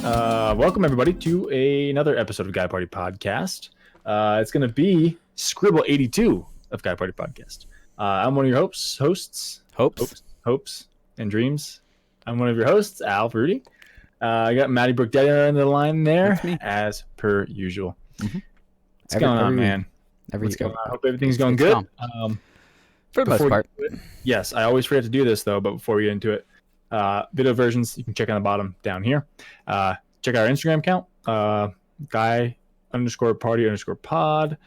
Welcome everybody to another episode of Guy Party Podcast. It's going to be Scribble 82 of Guy Party Podcast. I'm one of your hosts, hopes, and dreams. I'm one of your hosts, Al Rudy. I got Maddie Brookdale on the line there, as per usual. Mm-hmm. What's going on, man? What's going on? I hope everything's going good. For the most part. Yes, I always forget to do this though, but before we get into it, video versions you can check on the bottom down here. Check out our Instagram account, guy_party_pod.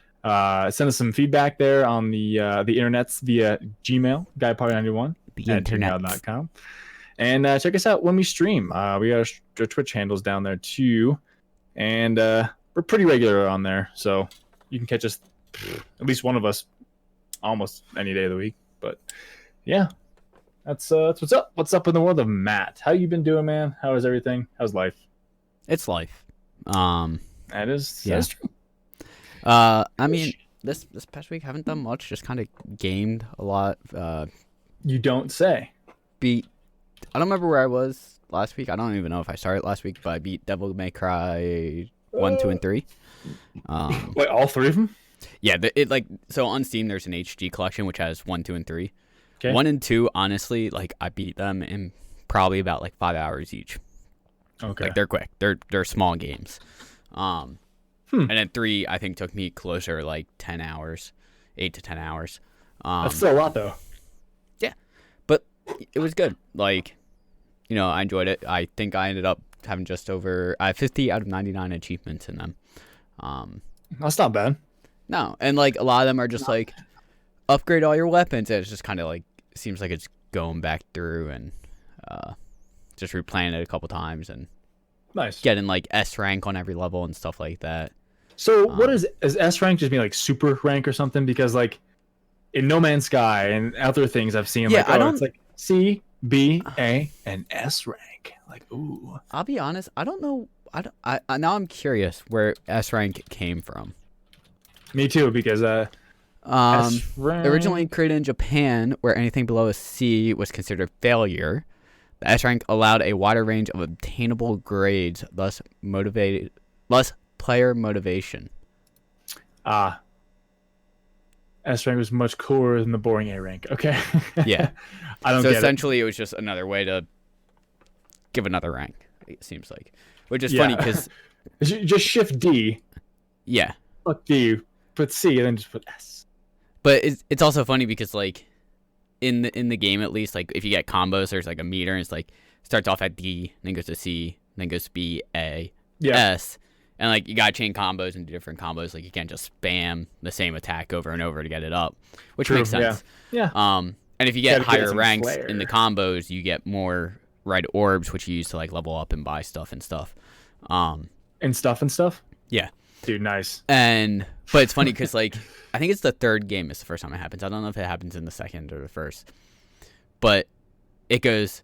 Send us some feedback there on the internets via Gmail, guyparty91 at gmail.com. And check us out when we stream. We got our Twitch handles down there too, and we're pretty regular on there, so you can catch us, at least one of us, almost any day of the week. But yeah, that's what's up. What's up in the world of Matt? How you been doing, man? How is everything? How's life? It's life. That's true. I mean, this past week haven't done much. Just kind of gamed a lot. You don't say. I don't remember where I was last week. I don't even know if I started last week, but I beat Devil May Cry 1, 2, and 3. Wait, all three of them? Yeah, so on Steam there's an HD collection which has 1, 2, and 3. Okay. 1 and 2, honestly, I beat them in probably about 5 hours each. Okay. They're quick. They're small games. And then 3 I think took me closer 10 hours, 8 to 10 hours. That's still a lot though. Yeah, but it was good. I enjoyed it. I think I ended up having just over 50 out of 99 achievements in them. That's not bad. No, and a lot of them are just upgrade all your weapons. And it's just kind of seems like it's going back through and just replaying it a couple times and nice getting S rank on every level and stuff like that. So what is S rank? Just mean super rank or something? Because in No Man's Sky and other things I've seen, it's C, B, A, and S rank. Ooh. I'll be honest, I don't know. I now I'm curious where S rank came from. Me too, because originally created in Japan, where anything below a C was considered failure. The S rank allowed a wider range of obtainable grades, thus player motivation. S rank was much cooler than the boring A rank. Okay. Yeah. I don't so get essentially it was just another way to give another rank, it seems like. Which is funny because just shift D. Yeah. Fuck D, put C, and then just put S. But it's also funny because in the game, at least, if you get combos, there's a meter, and it's starts off at D, then goes to C, then goes to B, A, S, and you gotta chain combos and do different combos. You can't just spam the same attack over and over to get it up, which makes sense. Yeah. And if you get higher ranks in the combos, you get more red orbs, which you use to level up and buy stuff and stuff. And stuff. Yeah. Dude, nice. But it's funny because I think it's the third game is the first time it happens. I don't know if it happens in the second or the first, but there's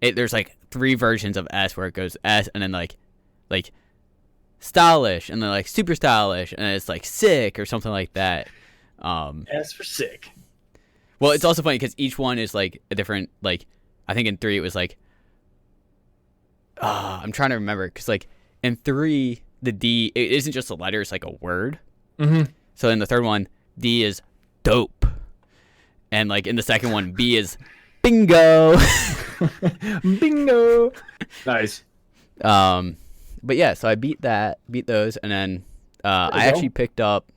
3 versions of S where it goes S and then stylish and then super stylish and then it's sick or something like that. S for sick. Well, it's also funny because each one is a different I think in 3 it was I'm trying to remember because in 3 the D, it isn't just a letter, it's a word. Mm-hmm. So in the third one, D is dope. And in the second one, B is bingo. Bingo. Nice. But yeah, so I beat those, and then I actually picked up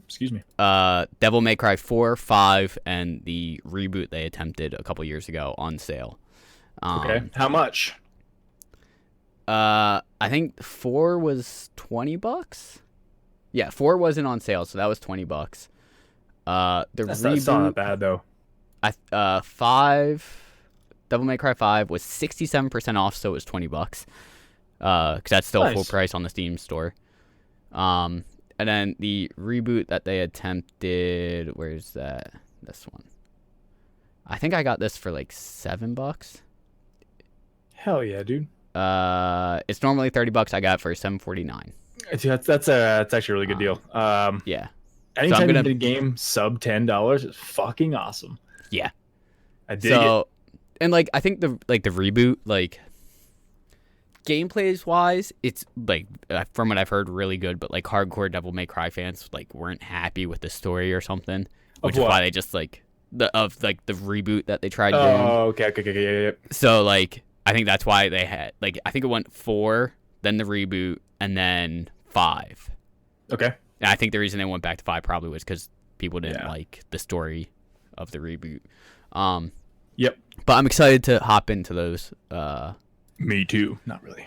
excuse me. Devil May Cry 4, 5, and the reboot they attempted a couple years ago on sale. Okay. How much? I think 4 was $20. Yeah, 4 wasn't on sale, so that was $20. That's not bad though. 5, Devil May Cry 5 was 67% off, so it was $20. Because that's still full price on the Steam store. And then the reboot that they attempted, where's that? This one. I think I got this for $7. Hell yeah, dude. It's normally $30. I got it for $7.49. That's actually a really good deal. Yeah. Anytime you get a game sub $10 is fucking awesome. Yeah. I dig it. And I think the reboot gameplays wise, it's like from what I've heard, really good. But like hardcore Devil May Cry fans like weren't happy with the story or something, which is why they just like the reboot that they tried doing. Oh, okay, yeah. So like I think that's why they had like I think it went 4, then the reboot, and then 5. Okay. And I think the reason they went back to 5 probably was because people didn't like the story of the reboot. Yep. But I'm excited to hop into those. Me too. Not really.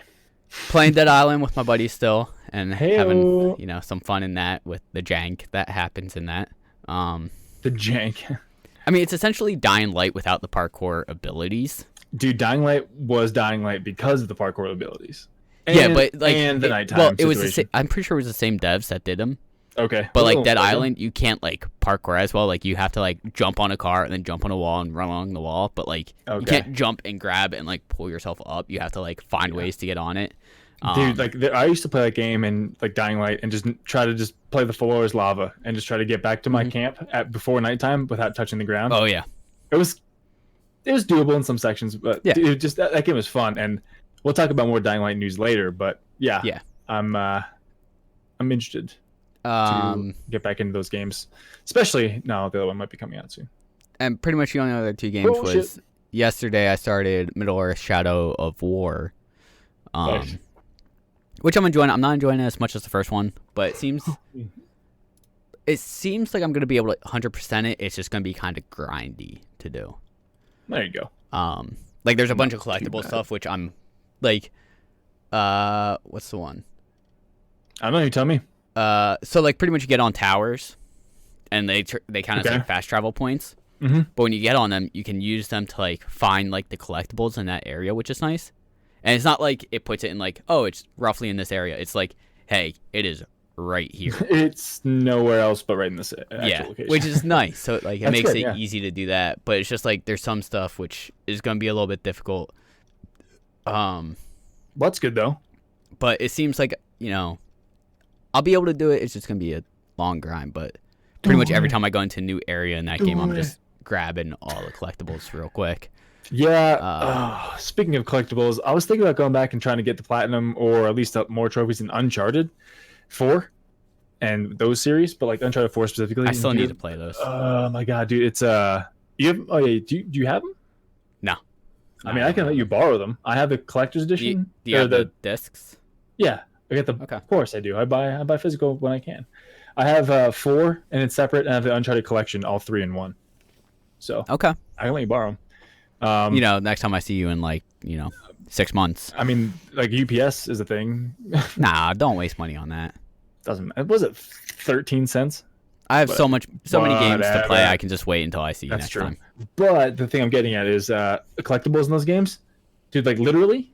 Playing Dead Island with my buddies still, and having some fun in that with the jank that happens in that. The jank. I mean, it's essentially Dying Light without the parkour abilities. Dude, Dying Light was Dying Light because of the parkour abilities. But like and the nighttime well, situation. it was I'm pretty sure it was the same devs that did them. Okay. But like Dead Island, you can't like parkour as well. Like you have to like jump on a car and then jump on a wall and run along the wall. But like you can't jump and grab and like pull yourself up. You have to like find ways to get on it. Dude, like I used to play that game in like Dying Light and just try to play the floor as lava and just try to get back to my camp before nighttime without touching the ground. Oh yeah, it was doable in some sections, but dude, just that game was fun. And we'll talk about more Dying Light news later. But yeah, I'm interested to get back into those games, especially now the other one might be coming out soon. And pretty much the only other 2 games was yesterday. I started Middle Earth: Shadow of War. Nice. Which I'm enjoying. I'm not enjoying it as much as the first one, but it seems like I'm going to be able to 100% it. It's just going to be kind of grindy to do. There you go. Like there's a bunch of collectible stuff, which I'm like, what's the one? I don't know. You tell me. So like pretty much you get on towers, and they kind of like fast travel points. Mm-hmm. But when you get on them, you can use them to like find like the collectibles in that area, which is nice. And it's not like it puts it in like, oh, it's roughly in this area. It's like, hey, it is right here. It's nowhere else but right in this actual location. Which is nice. So like it makes it easy to do that. But it's just like there's some stuff which is going to be a little bit difficult. That's good though. But it seems like I'll be able to do it. It's just going to be a long grind. But pretty much every time I go into a new area in that game, I'm just grabbing all the collectibles real quick. Yeah. Speaking of collectibles, I was thinking about going back and trying to get the platinum or at least more trophies in Uncharted 4 and those series, but like Uncharted 4 specifically. I still need to play those. Oh my god, dude! It's you have? Oh yeah, do you have them? No. I mean, I can let you borrow them. I have the collector's edition. Do you have the discs? Yeah, I get the. Okay. Of course, I do. I buy physical when I can. I have 4, and it's separate, and I have the Uncharted collection, all 3 in 1. So I can let you borrow them. Next time I see you in 6 months. I mean, like UPS is a thing. Nah, don't waste money on that. Doesn't matter. Was it 13 cents? I have so many games to play. I can just wait until I see you next time. But the thing I'm getting at is collectibles in those games, dude. Like literally,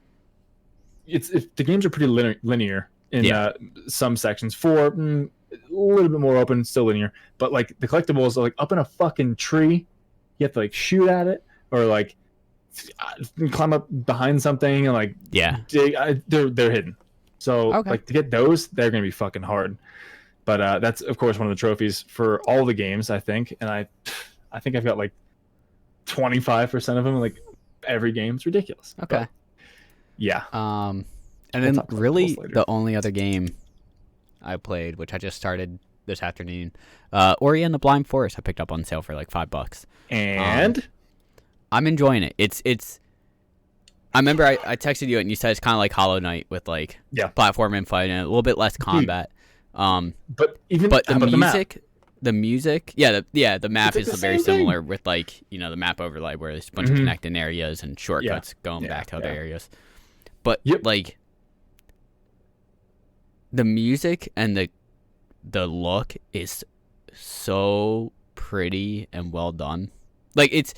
the games are pretty linear in some sections. 4 a little bit more open, still linear. But like the collectibles are like up in a fucking tree. You have to like shoot at it. Or like climb up behind something and like dig. They're hidden, so like to get those, they're gonna be fucking hard. But that's of course one of the trophies for all the games, I think, and I think I've got like 25% of them in like every game. It's ridiculous. Okay. But, yeah. And then really the only other game I played, which I just started this afternoon, Ori and the Blind Forest, I picked up on sale for like $5. And I'm enjoying it. It's. I remember I texted you and you said it's kind of like Hollow Knight with like platform and fighting, a little bit less combat. But the music, the map is very similar with like the map overlay where there's a bunch of connecting areas and shortcuts going back to other areas. But like the music and the look is so pretty and well done. Like it's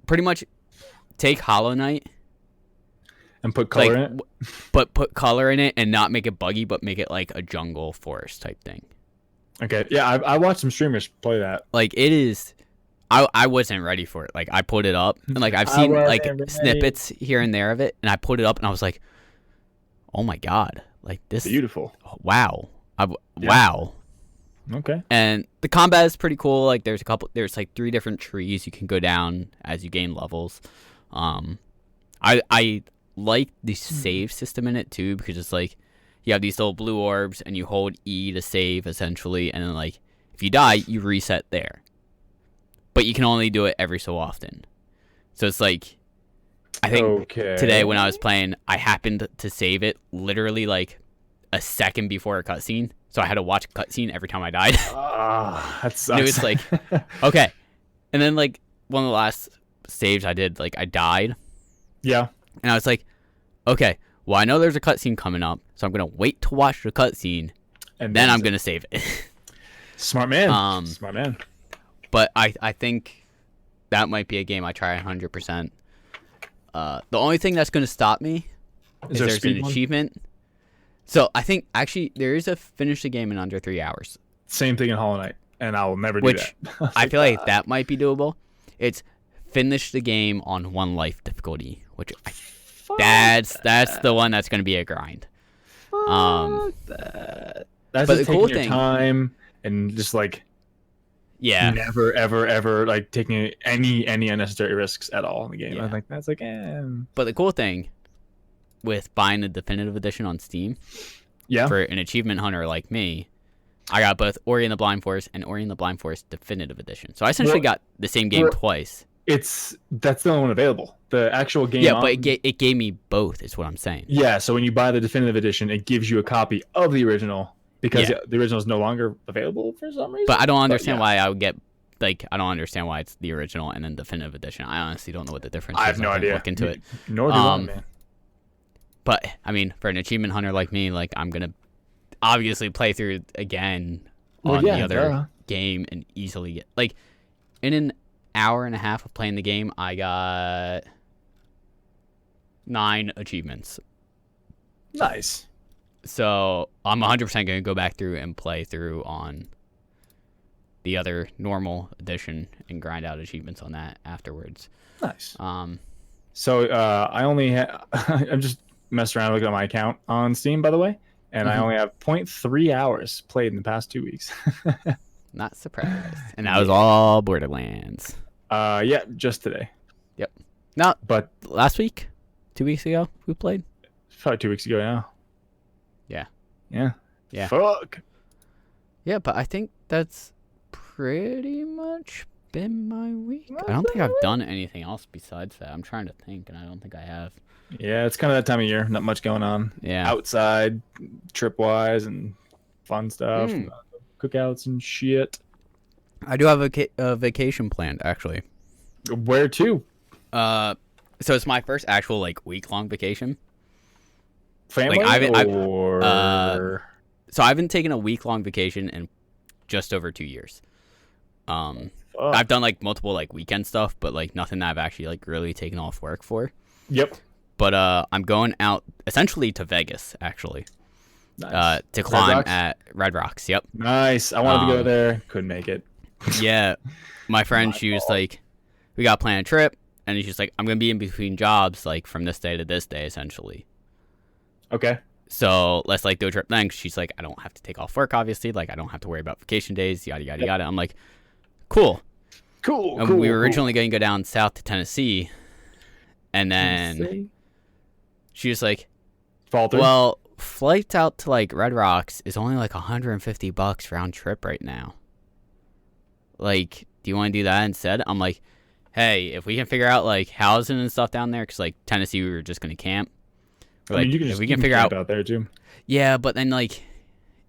pretty much take Hollow Knight and put color in it, but put color in it and not make it buggy, but make it like a jungle forest type thing. Okay, yeah, I watched some streamers play that. Like it is, I wasn't ready for it. Like I put it up and like I've seen like snippets here and there of it, and I put it up and I was like, oh my god, like this beautiful. Wow, wow. Okay. And the combat is pretty cool. Like there's like 3 different trees you can go down as you gain levels. I like the save system in it too, because it's like you have these little blue orbs and you hold E to save essentially, and then like if you die, you reset there. But you can only do it every so often. So it's like, I think today when I was playing, I happened to save it literally like a second before a cutscene. So I had to watch a cutscene every time I died. That sucks. And it was like, okay. And then like one of the last saves I did, like I died. Yeah. And I was like, okay, well, I know there's a cutscene coming up, so I'm going to wait to watch the cutscene, and then I'm going to save it. Smart man. Smart man. But I think that might be a game I try 100%. The only thing that's going to stop me is there's an achievement. So I think, actually, there is a finish the game in under 3 hours. Same thing in Hollow Knight, and I will never do that. Which I feel like that might be doable. It's finish the game on 1 life difficulty, which that's the one that's going to be a grind. That's but just the taking cool your thing, time and just like never ever like taking any unnecessary risks at all in the game. I think that's like But the cool thing with buying the definitive edition on Steam, for an achievement hunter like me, I got both Ori and the Blind Forest and Ori and the Blind Forest definitive edition. So I essentially got the same game twice. That's the only one available. The actual game. Yeah, but it gave me both, is what I'm saying. Yeah, so when you buy the definitive edition, it gives you a copy of the original because the original is no longer available for some reason. But I don't understand why I would get, like, I don't understand why it's the original and then definitive edition. I honestly don't know what the difference is. I have no idea. Look into it. Nor do I, man. But, I mean, for an achievement hunter like me, like, I'm going to obviously play through again on the other game and easily get, like, in an hour and a half of playing the game, I got 9 achievements. Nice. So I'm 100% going to go back through and play through on the other normal edition and grind out achievements on that afterwards. Nice. So I only I'm just messing around looking at my account on Steam, by the way, and I only have 0.3 hours played in the past 2 weeks. Not surprised. And that was all Borderlands. Yeah, just today. Yep. But last week, 2 weeks ago, we played. Probably 2 weeks ago now. Yeah. Fuck. Yeah, but I think that's pretty much been my week. I don't think I've done anything else besides that. I'm trying to think, and I don't think I have. Yeah, it's kind of that time of year. Not much going on. Yeah. Outside, trip-wise, and fun stuff. Cookouts and shit. I do have a vacation planned, actually. Where to? So it's my first actual, like, week-long vacation. Family so I haven't taken a week-long vacation in just over 2 years. I've done, like, multiple, like, weekend stuff, but, like, nothing that I've actually, like, really taken off work for. Yep. But I'm going out essentially to Vegas, actually. Nice. To climb at Red Rocks. Yep. Nice. I wanted to go there. Couldn't make it. Yeah. My friend, she was like, we got to plan a trip. And she's like, I'm going to be in between jobs, like, from this day to this day, essentially. Okay. So let's, like, do a trip then. She's like, I don't have to take off work, obviously. Like, I don't have to worry about vacation days, yada, yada, yada. I'm like, cool. And we were originally going to go down south to Tennessee. And then she was like, well, flights out to, like, Red Rocks is only, like, $150 round trip right now. Like, do you want to do that instead? I'm like, hey, if we can figure out, like, housing and stuff down there, because, like, Tennessee, we were just going to camp. I mean, if we can figure out there, too. Yeah, but then, like,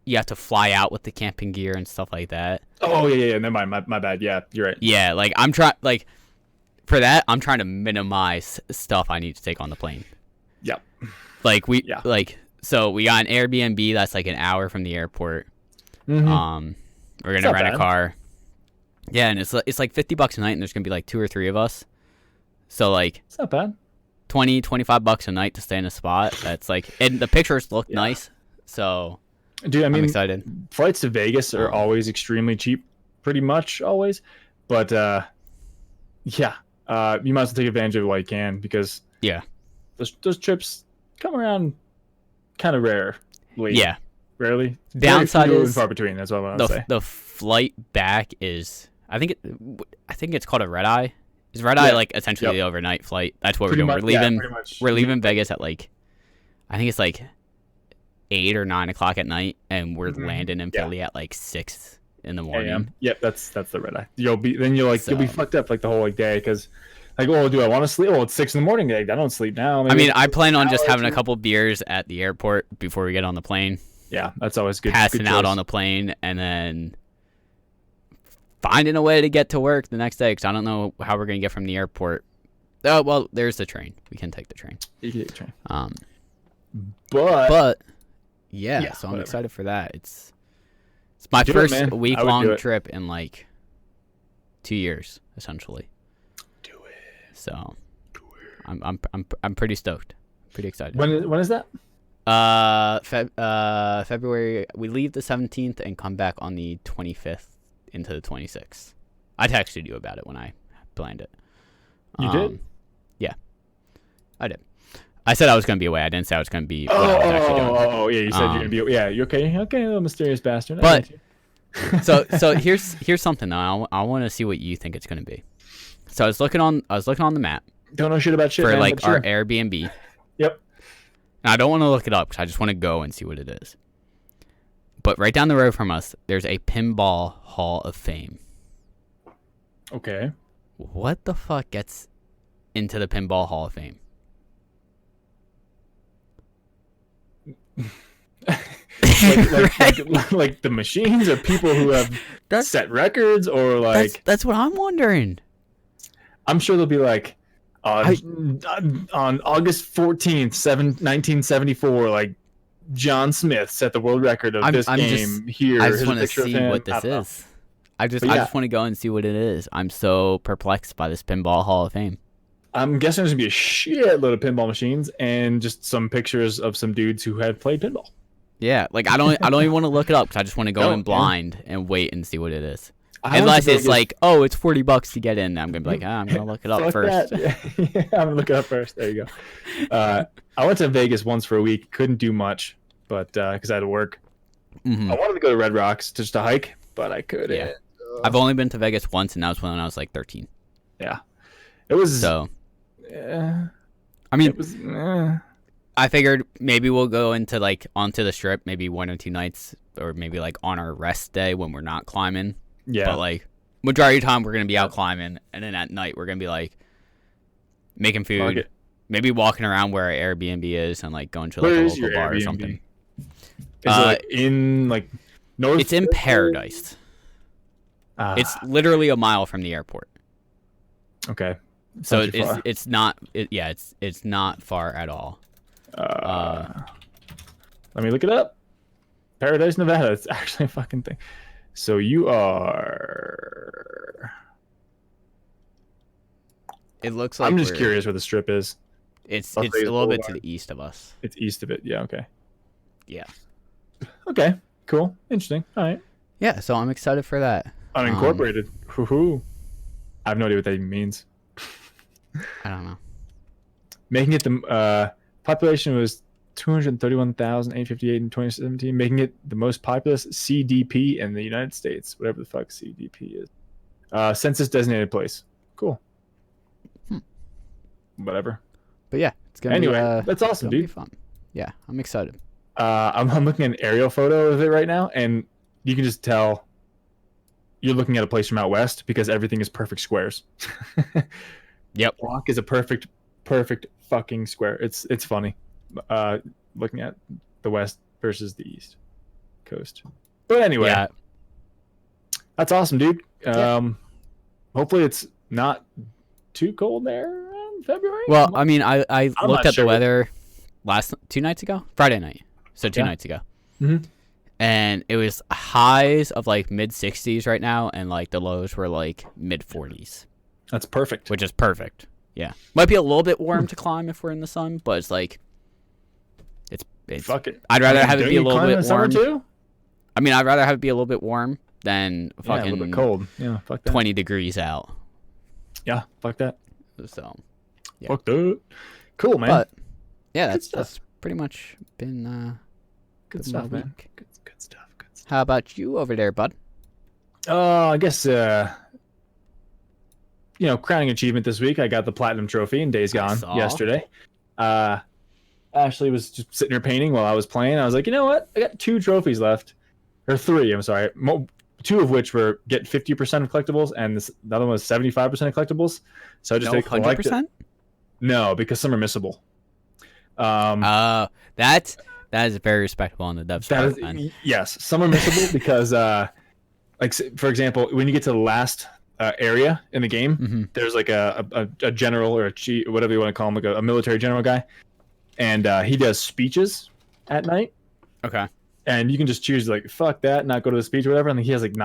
you have to fly out with the camping gear and stuff like that. Oh, yeah. Never mind. My bad. Yeah, you're right. Yeah, like, I'm trying, like, for that, I'm trying to minimize stuff I need to take on the plane. Yep. Like, so we got an Airbnb that's, like, an hour from the airport. Mm-hmm. We're going to rent a car. Yeah, and it's like $50 a night, and there's going to be, like, 2 or 3 of us. So, like, it's not bad. $20-$25 a night to stay in a spot. That's, like, and the pictures look nice. So, dude, I mean, I'm excited. Flights to Vegas are always extremely cheap, pretty much always. But, you might as well take advantage of it while you can, because those trips come around kind of rarely. Yeah. Rarely. Downside is far between. That's what I want to say. The flight back is, I think it's called a red eye. Is red eye like essentially the overnight flight? That's what we're doing. We're leaving Vegas at like, I think it's like 8 or 9 o'clock at night, and we're landing in Philly at like 6 in the morning. Yep, that's the red eye. You'll be fucked up like the whole day because like, oh, do I want to sleep? Oh, it's 6 in the morning. Like, I don't sleep now. Maybe I mean, I plan on just having a couple beers at the airport before we get on the plane. Yeah, that's always good. Passing out on the plane, and then finding a way to get to work the next day because I don't know how we're gonna get from the airport. Oh well, there's the train. We can take the train. You can take the train. But yeah, so I'm excited for that. It's my first week-long trip in like 2 years, essentially. Do it. So I'm pretty stoked. Pretty excited. When is that? February. We leave the 17th and come back on the 25th into the 26th. I texted you about it when I planned it. You did? Yeah, I did. I said I was going to be away. I didn't say I was going to be. Yeah. You said you're going to be. Yeah, you okay? Okay, little mysterious bastard. But so here's something though. I want to see what you think it's going to be. So I was looking on the map. Don't know shit about shit for man, like our Airbnb. Yep. And I don't want to look it up because I just want to go and see what it is. But right down the road from us, there's a Pinball Hall of Fame. Okay. What the fuck gets into the Pinball Hall of Fame? like the machines or people who have set records or like that's what I'm wondering. I'm sure they'll be like on August 14th, 1974, like John Smith set the world record of this game here. I just want to see what this is. I just want to go and see what it is. I'm so perplexed by this Pinball Hall of Fame. I'm guessing there's gonna be a shitload of pinball machines and just some pictures of some dudes who have played pinball. Yeah, like I don't even want to look it up because I just want to go in blind and wait and see what it is. Unless it's like, oh, it's $40 to get in. I'm gonna be like, I'm gonna look it up first. Yeah, I'm gonna look it up first. There you go. I went to Vegas once for a week. Couldn't do much, but because I had to work. Mm-hmm. I wanted to go to Red Rocks just to hike, but I couldn't. Yeah. I've only been to Vegas once, and that was when I was like 13. Yeah, it was. So, I mean, it was, I figured maybe we'll go into like onto the strip, maybe 1 or 2 nights, or maybe like on our rest day when we're not climbing. Yeah. But like majority of the time we're gonna be out climbing, and then at night we're gonna be like making food, maybe walking around where our Airbnb is, and like going to like a local bar or something. Is it like in like north? It's in Paradise. It's literally a mile from the airport. Okay. So it's not far at all. Let me look it up. Paradise, Nevada. It's actually a fucking thing. So you are. It looks like. I'm just curious where the strip is. It's a little bit to the east of us. It's east of it. Yeah. Okay. Yeah. Okay. Cool. Interesting. All right. Yeah. So I'm excited for that. Unincorporated. Hoo-hoo. I have no idea what that even means. I don't know. Making it the population was 231,858 in 2017, making it the most populous CDP in the United States, whatever the fuck CDP is. Census designated place. Cool. Whatever. But yeah, it's gonna be that's awesome, dude. Be fun. Yeah, I'm excited. I'm looking at an aerial photo of it right now, and you can just tell you're looking at a place from out west because everything is perfect squares. Yep. Block is a perfect fucking square. It's funny. Looking at the west versus the east coast. But anyway, that's awesome, dude. Hopefully it's not too cold there in February. Well, I mean, I looked at the weather 2 nights ago, Friday night, so 2 nights ago. Mm-hmm. And it was highs of like mid 60s right now, and like the lows were like mid 40s. That's perfect. Which is perfect. Yeah, might be a little bit warm to climb if we're in the sun, but it's like it's fuck it. I'd rather have it be a little bit warm too. I mean, I'd rather have it be a little bit warm than fucking a little bit cold. Yeah, fuck that. 20 degrees out. Yeah, fuck that. So, yeah. Fuck that. Cool, man. But yeah, that's pretty much been good stuff, man. Good stuff. How about you over there, bud? I guess crowning achievement this week. I got the platinum trophy in Days Gone yesterday. Ashley was just sitting here painting while I was playing. I was like, you know what? I got 2 trophies left, or 3. I'm sorry, 2 of which were get 50% of collectibles, and the other one was 75% of collectibles. So I just did 100%. No, because some are missable. That is very respectable on the dubstep. Yes, some are missable because, like for example, when you get to the last area in the game, there's like a general or a chief, whatever you want to call him, like a military general guy, and he does speeches at night. Okay. And you can just choose like fuck that, not go to the speech or whatever. And he has like 8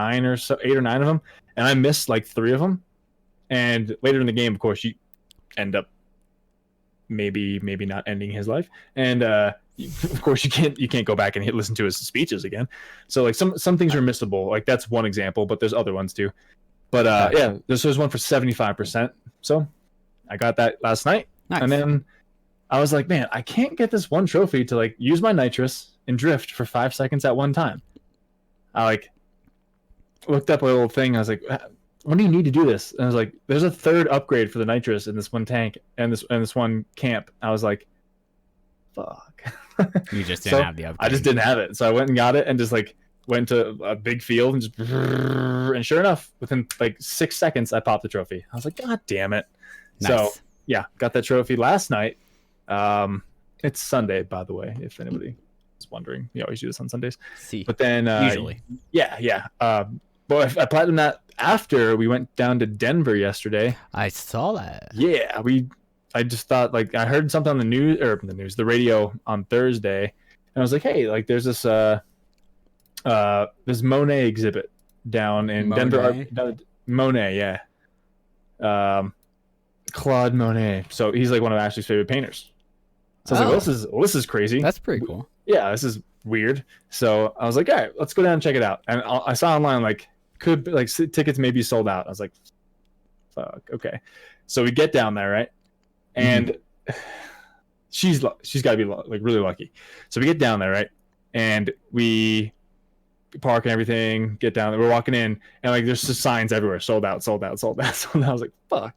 or 9 of them, and I missed like 3 of them. And later in the game, of course, you end up maybe not ending his life, and of course you can't go back and listen to his speeches again. So like some things are missable. Like that's one example, but there's other ones too. But yeah, this was one for 75%. So I got that last night. Nice. And then I was like, man, I can't get this one trophy to like use my nitrous and drift for 5 seconds at one time. I like looked up a little thing. I was like, what do you need to do this? And I was like, there's a 3rd upgrade for the nitrous in this one tank and this one camp. I was like, fuck. You just didn't have the upgrade. I just didn't have it. So I went and got it and just like went to a big field and just, and sure enough, within like 6 seconds, I popped the trophy. I was like, God damn it. Nice. So yeah, got that trophy last night. It's Sunday, by the way, if anybody is wondering. We always do this on Sundays. See, but then usually, yeah. But I platinumed that after we went down to Denver yesterday. I saw that. Yeah, I just thought like I heard something on the radio on Thursday, and I was like, hey, like there's this this Monet exhibit down in Denver. Monet, yeah. Claude Monet. So he's like one of Ashley's favorite painters. So I was like, well, this is crazy. That's pretty cool. Yeah, this is weird. So I was like, all right, let's go down and check it out. And I saw online like tickets may be sold out. I was like, fuck, okay. So we get down there, right? And she's got to be like really lucky. So we get down there, right? And we park and everything, get down there. We're walking in, and like there's just signs everywhere, sold out, sold out, sold out. So I was like, fuck.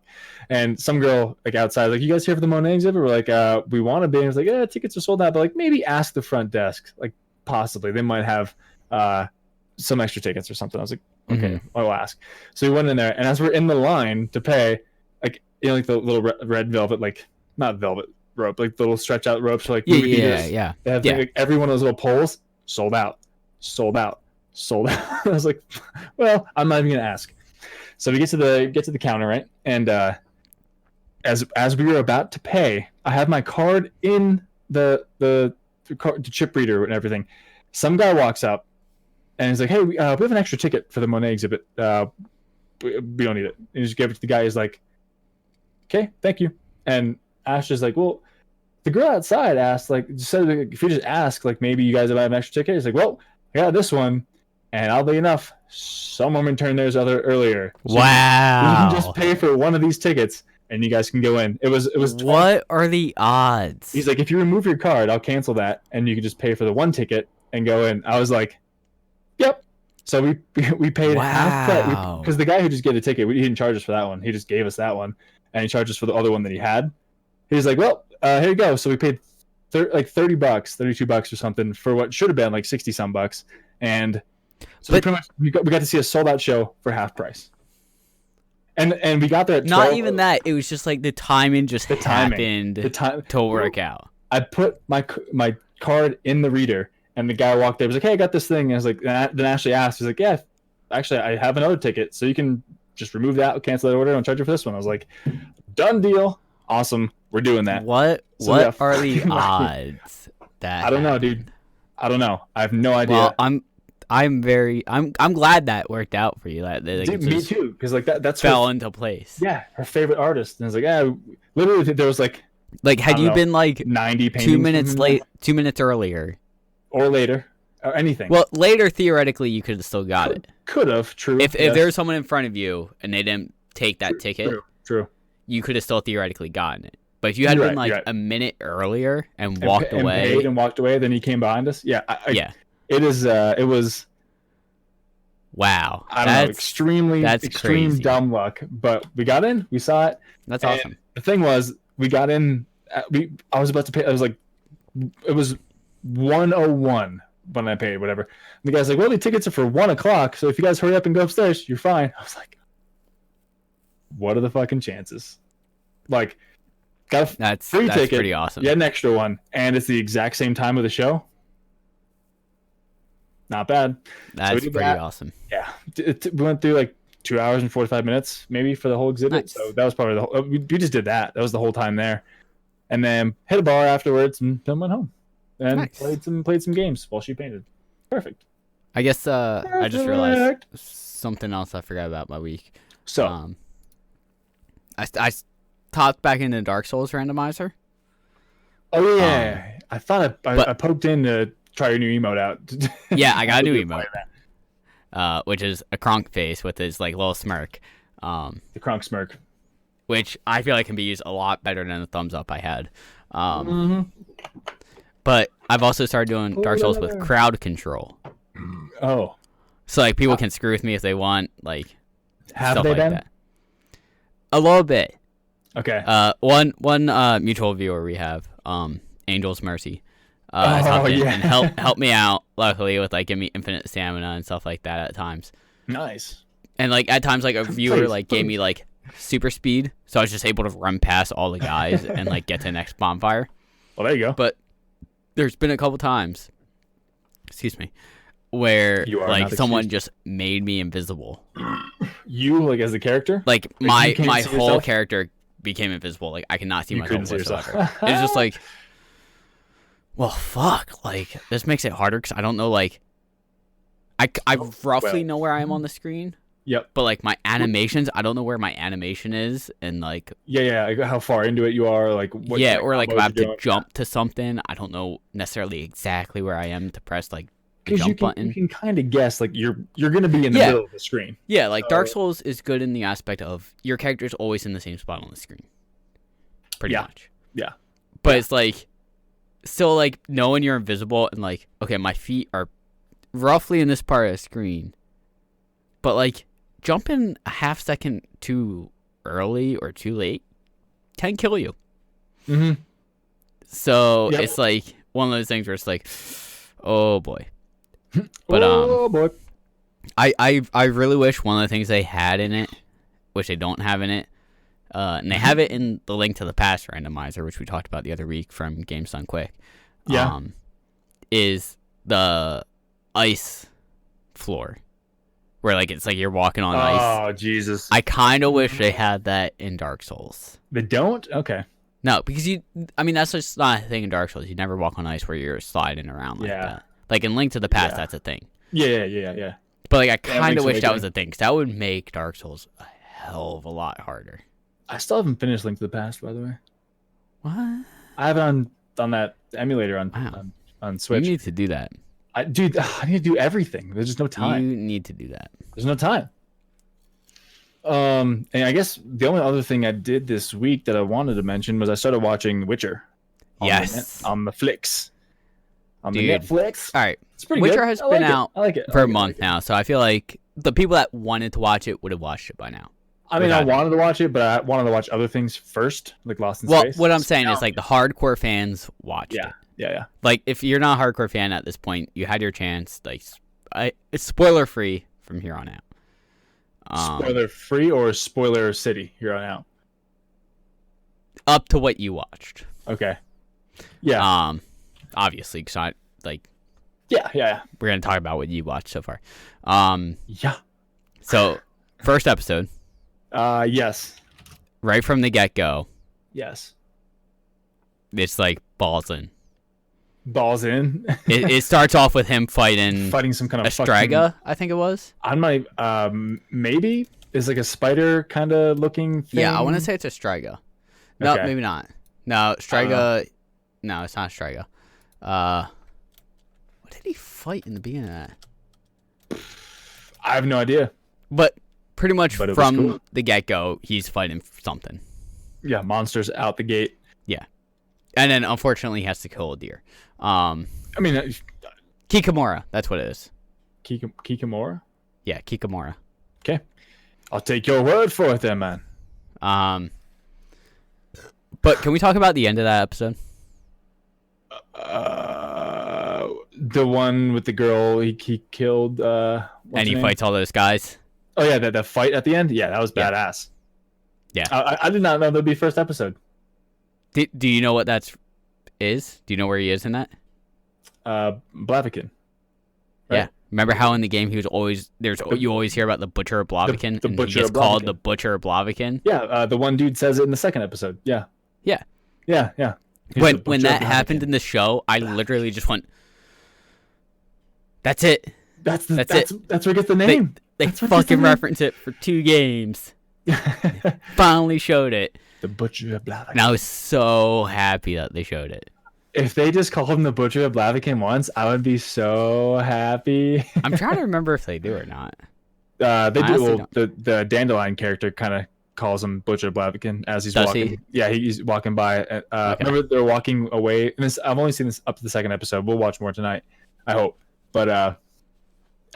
And some girl like outside, like, you guys here for the Monet exhibit? We're like, we want to be. And I was like, yeah, tickets are sold out, but like maybe ask the front desk, like possibly they might have some extra tickets or something. I was like, okay, I'll ask. So we went in there, and as we're in the line to pay, like like the little red velvet, like not velvet rope, like the little stretch out ropes, like yeah. They have like, every one of those little poles sold out. I was like, well, I'm not even gonna ask. So we get to the counter, right? And as we were about to pay, I have my card in the chip reader and everything. Some guy walks up and he's like, hey, we have an extra ticket for the Monet exhibit. We don't need it. And he just gave it to the guy. He's like, okay, thank you. And Ash is like, well, the girl outside asked, like, said if you just ask, like, maybe you guys have an extra ticket. He's like, well, I got this one, and oddly enough, someone returned theirs earlier. So wow! You can just pay for one of these tickets, and you guys can go in. It was. 20. What are the odds? He's like, if you remove your card, I'll cancel that, and you can just pay for the one ticket and go in. I was like, yep. So we paid half that because the guy who just gave the ticket, he didn't charge us for that one. He just gave us that one, and he charged us for the other one that he had. He's like, well, here you go. So we paid like $30, $32 or something for what should have been like 60 some bucks, and so we got to see a sold out show for half price. And we got there at 12. Not even that. It was just like the timing happened to work out. I put my card in the reader, and the guy walked there. He was like, hey, I got this thing. And I was like, then Ashley asked, he's like, yeah, actually, I have another ticket, so you can just remove that, cancel that order, and charge you for this one. I was like, done deal. Awesome. We're doing that. What are the odds that I don't know, dude. I don't know. I have no idea. Well, I'm glad that worked out for you. That dude, me too, because like that's fell into place. Yeah, her favorite artist, and I was like, yeah. Literally, there was like had you been like 90 paintings 2 minutes late, 2 minutes earlier, or later, or anything. Well, later theoretically you could have still got it. Could have, true. If there was someone in front of you and they didn't take that ticket, true. You could have still theoretically gotten it. But if you had been like a minute earlier and walked away, then he came behind us. Yeah, yeah. It was Wow. I don't know, extreme crazy. dumb luck. But we got in, we saw it. That's awesome. The thing was, we got in. I was about to pay. I was like, it was 1:01 when I paid, whatever. And the guy's like, well, the tickets are for 1:00, so if you guys hurry up and go upstairs, you're fine. I was like, what are the fucking chances? Like, got a free ticket. Pretty awesome. You had an extra one, and it's the exact same time of the show. Not bad. That's pretty awesome. Yeah, we went through like 2 hours and 45 minutes maybe for the whole exhibit. Nice. So that was probably the whole. We just did that. That was the whole time there, and then hit a bar afterwards, and then went home, and Nice. played some games while she painted. Perfect. I guess I just realized something else I forgot about my week. So I topped back into Dark Souls randomizer. Oh yeah, I thought I poked in to try your new emote out. Yeah, I got a new emote, which is a Kronk face with his like little smirk. The Kronk smirk, which I feel like can be used a lot better than the thumbs up I had. But I've also started doing Dark Souls with crowd control. Oh, so like people can screw with me if they want, like have stuff they like been? that. A little bit. Okay. One mutual viewer we have, Angel's Mercy. Helped me out, luckily, with like give me infinite stamina and stuff like that at times. Nice. And like at times, like a viewer like gave me like super speed, so I was just able to run past all the guys and like get to the next bonfire. Well, there you go. But there's been a couple times, excuse me, where like someone just made me invisible. You like as a character? Like my whole character became invisible. Like I cannot see myself whatsoever. It's just like, well, fuck. Like this makes it harder because I don't know. Like I roughly know where I am on the screen. Yep. But like my animations, I don't know where my animation is, and like like how far into it you are, like what, or like if I have to jump to something, I don't know necessarily exactly where I am to press like the jump button. You can kind of guess like you're gonna be in the middle of the screen. Yeah, like Dark Souls is good in the aspect of your character's always in the same spot on the screen. Pretty much. Yeah. But it's like still like knowing you're invisible and like, okay, my feet are roughly in this part of the screen. But like jumping a half second too early or too late can kill you. Mm-hmm. So it's like one of those things where it's like, oh boy. But boy. I really wish one of the things they had in it, which they don't have in it, and they have it in the Link to the Past randomizer, which we talked about the other week from Games Done Quick. Yeah. Is the ice floor. Where like it's like you're walking on ice. Oh Jesus! I kind of wish they had that in Dark Souls. They don't? Okay. No, because that's just not a thing in Dark Souls. You never walk on ice where you're sliding around like that. Like in Link to the Past, that's a thing. Yeah. But like I kind of wish that was a thing, because that would make Dark Souls a hell of a lot harder. I still haven't finished Link to the Past, by the way. What? I have it on that emulator on Switch. You need to do that. I need to do everything. There's just no time. You need to do that. There's no time. And I guess the only other thing I did this week that I wanted to mention was I started watching Witcher. On the flicks. On the Netflix. All right. It's pretty Witcher good. has been out for a month now, so I feel like the people that wanted to watch it would have watched it by now. I mean, I wanted to watch it, but I wanted to watch other things first, like Lost in Space. Well, what I'm saying is like the hardcore fans watched it. Yeah. Like if you're not a hardcore fan at this point, you had your chance. Like, it's spoiler free from here on out. Spoiler free or spoiler city here on out? Up to what you watched. Okay. Yeah. Obviously, because I like. Yeah. We're gonna talk about what you watched so far. Yeah. So, first episode. Yes. Right from the get go. Yes. It's like balls in. Balls in. it starts off with him fighting some kind of Astraga, I think it was. On my maybe is like a spider kind of looking thing. Yeah, I want to say it's Astraga. No, maybe not. No, Astraga. No, it's not Astraga. What did he fight in the beginning of that? I have no idea. But pretty much from the get go, he's fighting something. Yeah, monsters out the gate. Yeah. And then, unfortunately, he has to kill a deer. I mean... Kikamura, that's what it is. Kikamura? Yeah, Kikamura. Okay, I'll take your word for it, then, man. But can we talk about the end of that episode? The one with the girl he killed. And he fights all those guys. Oh yeah, the fight at the end. Yeah, that was badass. Yeah, I did not know that'd be first episode. Do you know what that is? Do you know where he is in that? Blaviken. Right? Yeah. Remember how in the game he was always you always hear about the Butcher of Blaviken, the Butcher he gets called the Butcher of Blaviken. Yeah, the one dude says it in the second episode. Yeah. When that happened in the show, I literally just went, "That's it. That's it. That's where he gets the name." They fucking reference it for 2 games. Finally showed it. The Butcher of Blaviken. And I was so happy that they showed it. If they just called him the Butcher of Blaviken once, I would be so happy. I'm trying to remember if they do or not. They do. Well, the Dandelion character kind of calls him Butcher of Blaviken as he's walking. He? Yeah, he's walking by. Okay. Remember, they're walking away. And I've only seen this up to the second episode. We'll watch more tonight, I hope. But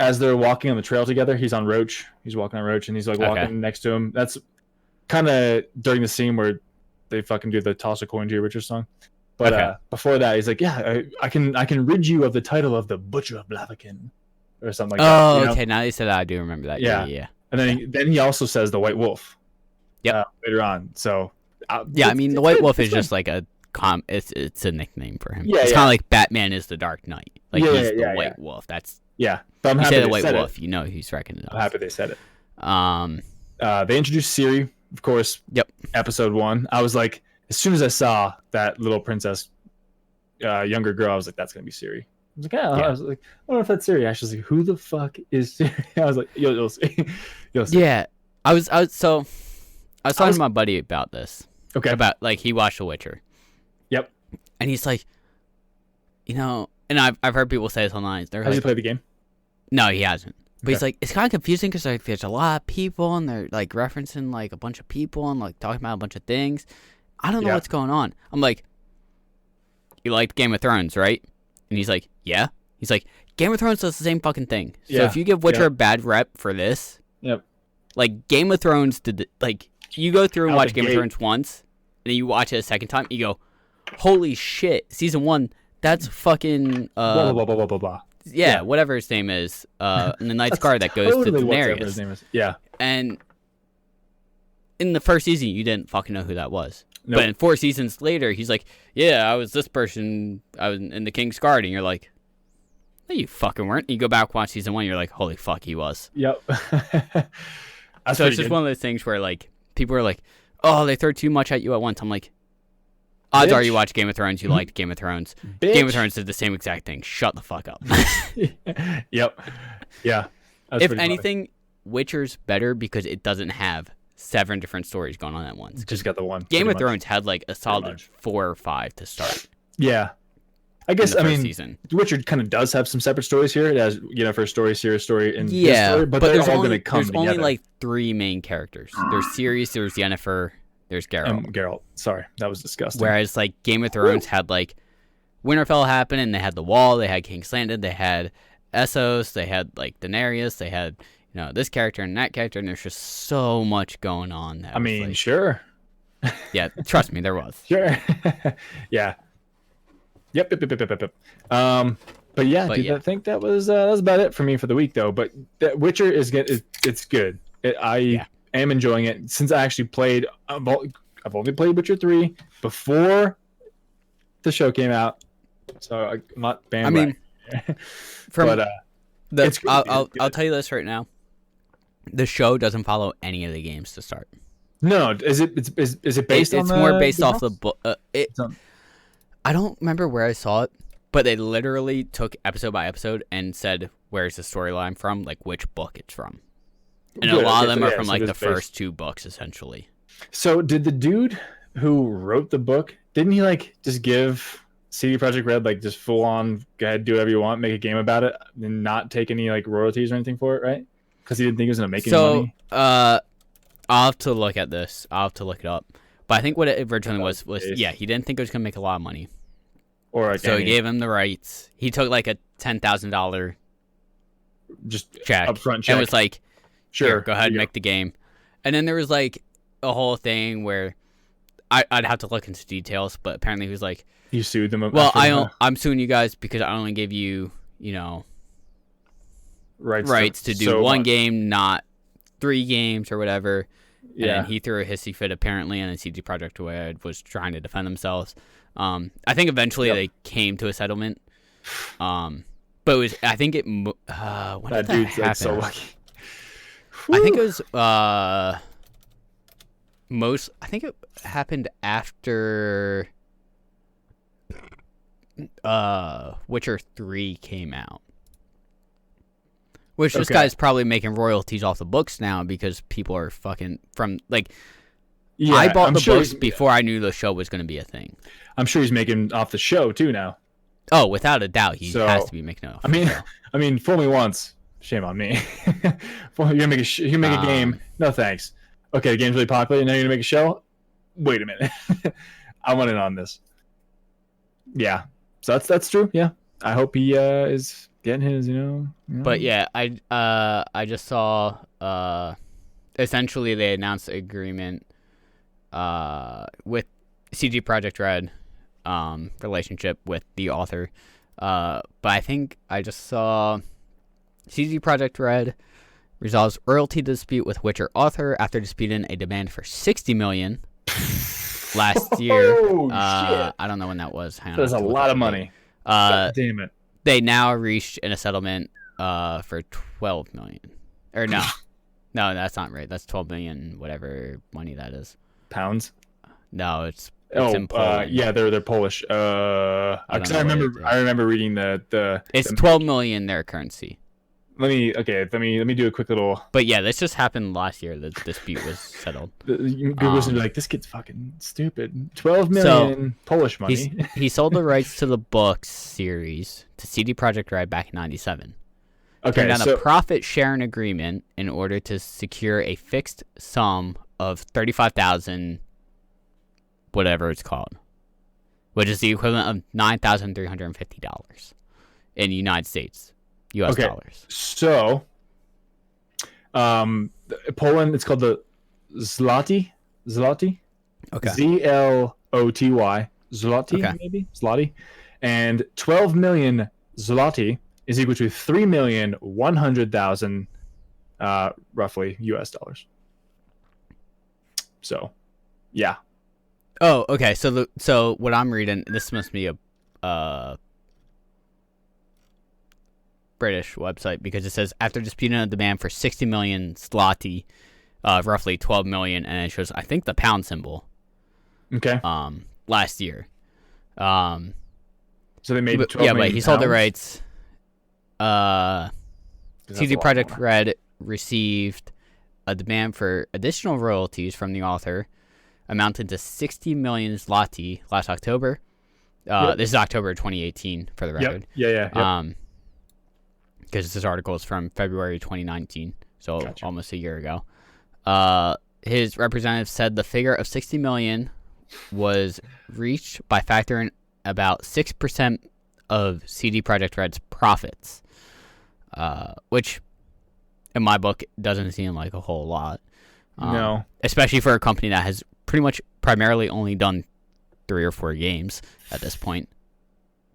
as they're walking on the trail together, he's on Roach. He's walking on Roach, and he's like walking next to him. That's kind of during the scene where they fucking do the toss a coin to your richer song. But before that, he's like, "Yeah, I can rid you of the title of the Butcher of Blaviken," or something like that. Oh, okay. Now you said that, I do remember that. Yeah. And then he also says the White Wolf. Yeah. Later on, so I mean, the White Wolf is just like a it's a nickname for him. Yeah, it's kind of like Batman is the Dark Knight. Like he's the White Wolf. That's But I'm happy you say the White Wolf, you know he's recognized. I'm happy they said it. They introduced Ciri, of course. Yep. Episode 1. I was like, as soon as I saw that little princess, younger girl, I was like, that's gonna be Ciri. I was like, I was like, I wonder if that's Ciri. I was like, who the fuck is Ciri? I was like, you'll see. You'll see. Yeah. I was talking to my buddy about this. Okay. About like he watched The Witcher. Yep. And he's like, and I've heard people say this online. Has he played the game? No, he hasn't. But he's like, it's kind of confusing because like there's a lot of people and they're like referencing like a bunch of people and like talking about a bunch of things. I don't know what's going on. I'm like, you liked Game of Thrones, right? And he's like, yeah. He's like, Game of Thrones does the same fucking thing. So if you give Witcher a bad rep for this, like Game of Thrones did, like you go through and watch Game of Thrones once, and then you watch it a second time, you go, holy shit, season 1, that's fucking blah blah blah blah blah blah. Yeah, whatever his name is, and the Night's Guard that goes to Daenerys. His name is. Yeah. And in the first season, you didn't fucking know who that was. Nope. But in 4 seasons later, he's like, yeah, I was this person. I was in the King's Guard. And you're like, no, you fucking weren't. You go back, watch season 1, you're like, holy fuck, he was. Yep. So it's just one of those things where, like, people are like, oh, they throw too much at you at once. I'm like, odds are you watch Game of Thrones, you liked Game of Thrones. Bitch. Game of Thrones did the same exact thing. Shut the fuck up. Yep. Yeah. If anything, Witcher's better because it doesn't have 7 different stories going on at once. Just got the one. Game of Thrones had like a solid 4 or 5 to start. Yeah. I guess, season. Witcher kind of does have some separate stories here. It has, first story, Ciri's story, and his story, but they're all going to come together. There's only like 3 main characters. There's Ciri, there's Yennefer, there's Geralt. Geralt. Sorry, that was disgusting. Whereas like Game of Thrones had like Winterfell happen, and they had the Wall, they had King's Landing, they had Essos, they had like Daenerys, they had this character and that character, and there's just so much going on. Sure. Yeah, trust me, there was. Sure. Yeah. Yep. But yeah, I think that was about it for me for the week, though. But that Witcher is good. It's good. I am enjoying it since I actually played. I've only played Witcher 3 before the show came out, so I'm not banned. I'll tell you this right now: the show doesn't follow any of the games to start. No, is it based on? It's more based off the book. I don't remember where I saw it, but they literally took episode by episode and said, where's the storyline from, like which book it's from. And a lot of them are from like the first 2 books, essentially. So did the dude who wrote the book, didn't he like just give CD Projekt Red like just full on, go ahead, do whatever you want, make a game about it, and not take any like royalties or anything for it, right? Because he didn't think he was going to make any money? I'll have to look at this. I'll have to look it up. But I think what it originally was he didn't think it was going to make a lot of money. Or so he gave him the rights. He took like a $10,000 just check. upfront check. And it was like, sure, go ahead and make the game. And then there was like a whole thing where I'd have to look into details, but apparently he was like, you sued them. Well, I'm suing you guys because I only gave you, rights to do one game, not 3 games or whatever. Yeah. And he threw a hissy fit apparently, and then CD Projekt Red was trying to defend themselves. I think eventually they came to a settlement. But it was, I think it, when that did that happen? Like so lucky. I think it was, I think it happened after Witcher 3 came out. Which this guy's probably making royalties off the books now because people are fucking from like. Yeah, I bought the books before I knew the show was going to be a thing. I'm sure he's making off the show too now. Oh, without a doubt, he has to be making off. I mean, fool me once, shame on me. You make a game. No thanks. Okay, the game's really popular. Now you're gonna make a show. Wait a minute, I want in on this. Yeah, so that's true. Yeah, I hope he is getting his, But yeah, I just saw essentially they announced an agreement with CD Projekt Red relationship with the author. But I think I just saw CD Projekt Red resolves royalty dispute with Witcher author after disputing a demand for $60 million last year. Shit. I don't know when that was. That's a lot of money. God damn it. They now reached in a settlement for $12 million. Or no, that's not right. That's 12 million, whatever money that is. Pounds? No, it's in Poland. Yeah, they're Polish. I remember reading the. It's 12 million their currency. Let me do a quick little. But yeah, this just happened last year. The dispute was settled. Google's gonna be like, this kid's fucking stupid. 12 million Polish money. He sold the rights to the books series to CD Projekt Red back in '97. Okay, turned down a profit sharing agreement in order to secure a fixed sum of 35,000, whatever it's called, which is the equivalent of $9,350 in the United States. U.S. dollars. So, Poland, it's called the zloty. Okay. Z-L-O-T-Y. Zloty, maybe? Zloty. And 12 million zloty is equal to 3,100,000, roughly, U.S. dollars. So, yeah. Oh, okay. So what I'm reading, this must be a British website, because it says after disputing a demand for 60 million zloty, roughly 12 million, and it shows, I think, the pound symbol. Okay. Last year. So they made 12 million but he sold the rights. CD Projekt Red received a demand for additional royalties from the author, amounted to 60 million zloty last October. This is October 2018 for the record. Yep. Because this article is from February 2019, so gotcha. Almost a year ago. His representative said the figure of 60 million was reached by factoring about 6% of CD Projekt Red's profits, which, in my book, doesn't seem like a whole lot. No. Especially for a company that has pretty much primarily only done 3 or 4 games at this point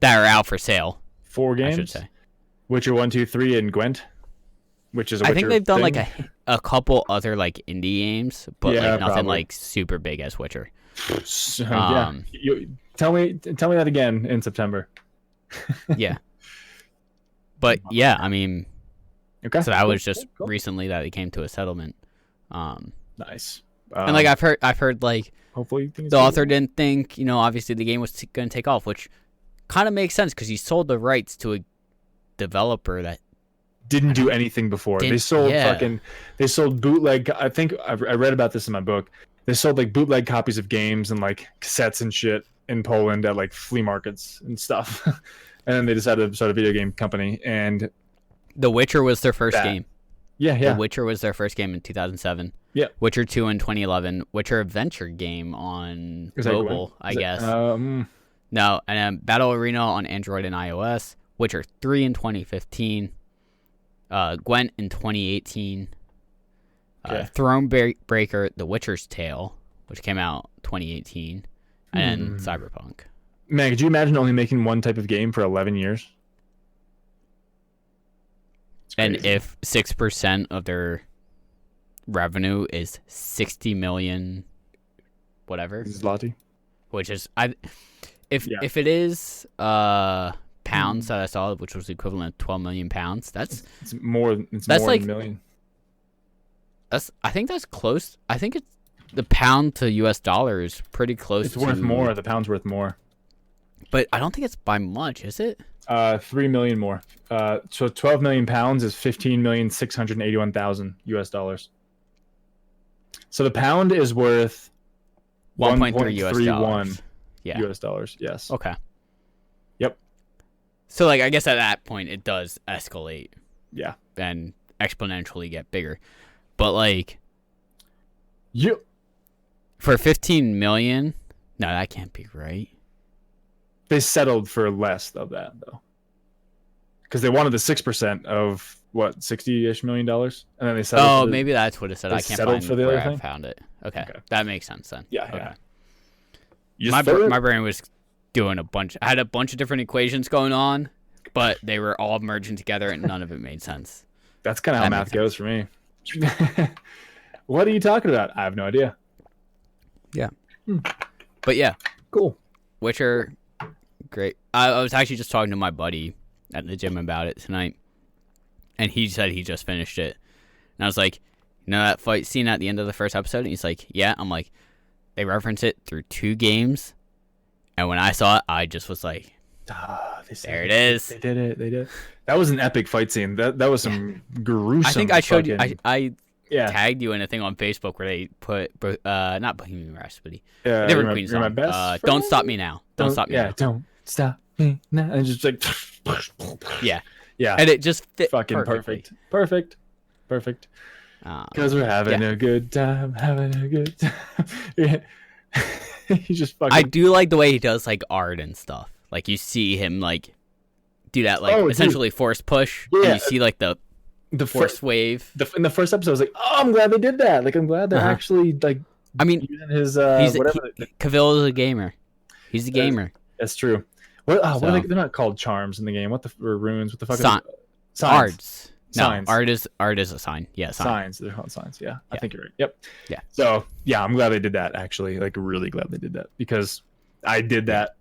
that are out for sale. 4 games? I should say. Witcher 1, 2, 3, and Gwent, which is a Witcher I think they've done thing. like a couple other like indie games, but like nothing like super big as Witcher. So, yeah. Tell me that again in September. Yeah. But yeah, I mean, okay. So that was just recently that it came to a settlement. Nice. And like I've heard like hopefully the author didn't think, obviously the game was going to take off, which kind of makes sense because he sold the rights to a developer that didn't do anything before. They sold bootleg. I think I read about this in my book. They sold like bootleg copies of games and like cassettes and shit in Poland at like flea markets and stuff. And then they decided to start a video game company. And The Witcher was their first game. Yeah. The Witcher was their first game in 2007. Yeah. Witcher 2 in 2011. Witcher Adventure game on mobile, I guess. No, and then Battle Arena on Android and iOS. Witcher 3 in 2015. Gwent in 2018. Okay. Thronebreaker: The Witcher's Tale, which came out 2018, and Cyberpunk. Man, could you imagine only making one type of game for 11 years? And if 6% of their revenue is 60 million, whatever, Zloty, which is if it is pounds that I saw, which was the equivalent of 12 million pounds, that's more like than a million. I think that's close. I think it's the pound to US dollar is pretty close. It's worth more. The pound's worth more. But I don't think it's by much, is it? 3 million more. So 12 million pounds is 15,681,000 US dollars. So the pound is worth 1.3 US dollars. Yeah. US dollars. Yes. Okay. Yep. So like I guess at that point it does escalate. Yeah. And exponentially get bigger. But like for 15 million, no, that can't be right. They settled for less of that though, because they wanted the 6% of what, $60-ish million, and then they settled. Oh, maybe that's what it said. I can't find for the where I found it. Okay, that makes sense then. Yeah. Okay. Yeah. My brain was doing I had a bunch of different equations going on, but they were all merging together, and none of it made sense. That's kind of how math goes for me. What are you talking about? I have no idea. Yeah. But yeah, cool. Witcher. Great. I was actually just talking to my buddy at the gym about it tonight, and he said he just finished it. And I was like, you know that fight scene at the end of the first episode? And he's like, yeah. I'm like, they reference it through 2 games, and when I saw it, I just was like, there it is. They did it. They did. That was an epic fight scene. That was some gruesome. I think I showed you. I tagged you in a thing on Facebook where they put not Bohemian Rhapsody, different Queen song. Don't Stop Me Now. Don't Stop Me Now. Don't stop me now. And just like yeah, yeah, and it just fit fucking perfect. Because we're having a good time, yeah. He just fucking. I do like the way he does like art and stuff. Like you see him like do that like essentially force push. Yeah, and you see like the force wave. In the first episode, I was like, oh, I'm glad they did that. Like I'm glad they're actually like. I mean, using his Cavill is a gamer. He's a gamer. That's true. What are they? They're not called charms in the game. What the runes? What the fuck? Signs. No, signs. Art is a sign. Yeah, signs. They're called signs. Yeah, I think you're right. Yep. Yeah. So yeah, I'm glad they did that. Actually, like really glad they did that because I did that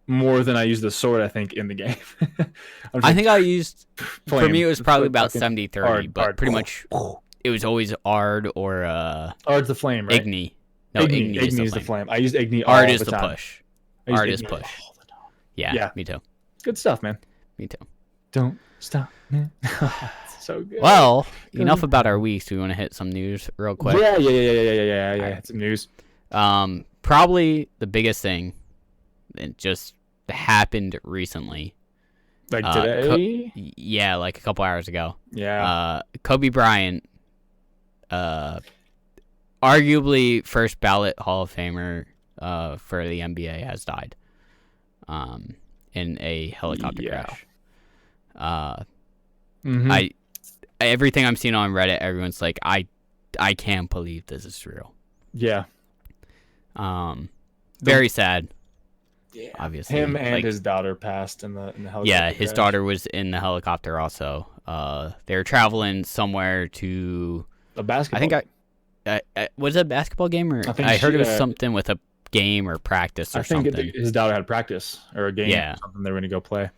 more than I used the sword. I think in the game. I think I used. For me, it was probably about 70-30, but pretty much it was always Ard or Ard's the flame, right? Igni. No, Igni is the flame. I used Igni. Ard is the time. push. Art is push. Yeah, me too. Good stuff, man. Me too. Don't stop, man. So good. Well, enough about our weeks. Do we want to hit some news real quick? Yeah. Some news. Probably the biggest thing that just happened recently. Like today? Yeah, like a couple hours ago. Yeah. Kobe Bryant, arguably first ballot Hall of Famer for the NBA, has died in a helicopter crash. Everything I'm seeing on Reddit, everyone's like, I can't believe this is real. Yeah. Very sad. Yeah. Obviously. Him and his daughter passed in the helicopter. Yeah, his daughter was in the helicopter also. They were traveling somewhere to a basketball. I think was it a basketball game or I heard it was something with a game or practice or something. I think his daughter had practice or a game or something they were going to go play.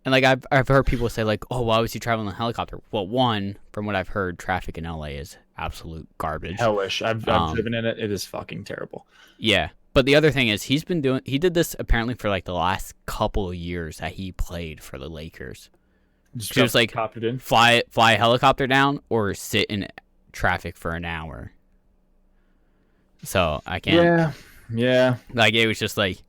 And like I've heard people say like, oh, why was he traveling in a helicopter? Well, one, from what I've heard, traffic in LA is absolute garbage. Hellish. I've driven in it. It is fucking terrible. Yeah. But the other thing is he did this apparently for like the last couple of years that he played for the Lakers. Just was like fly a helicopter down or sit in traffic for an hour. So I can't. Yeah. Like it was just like.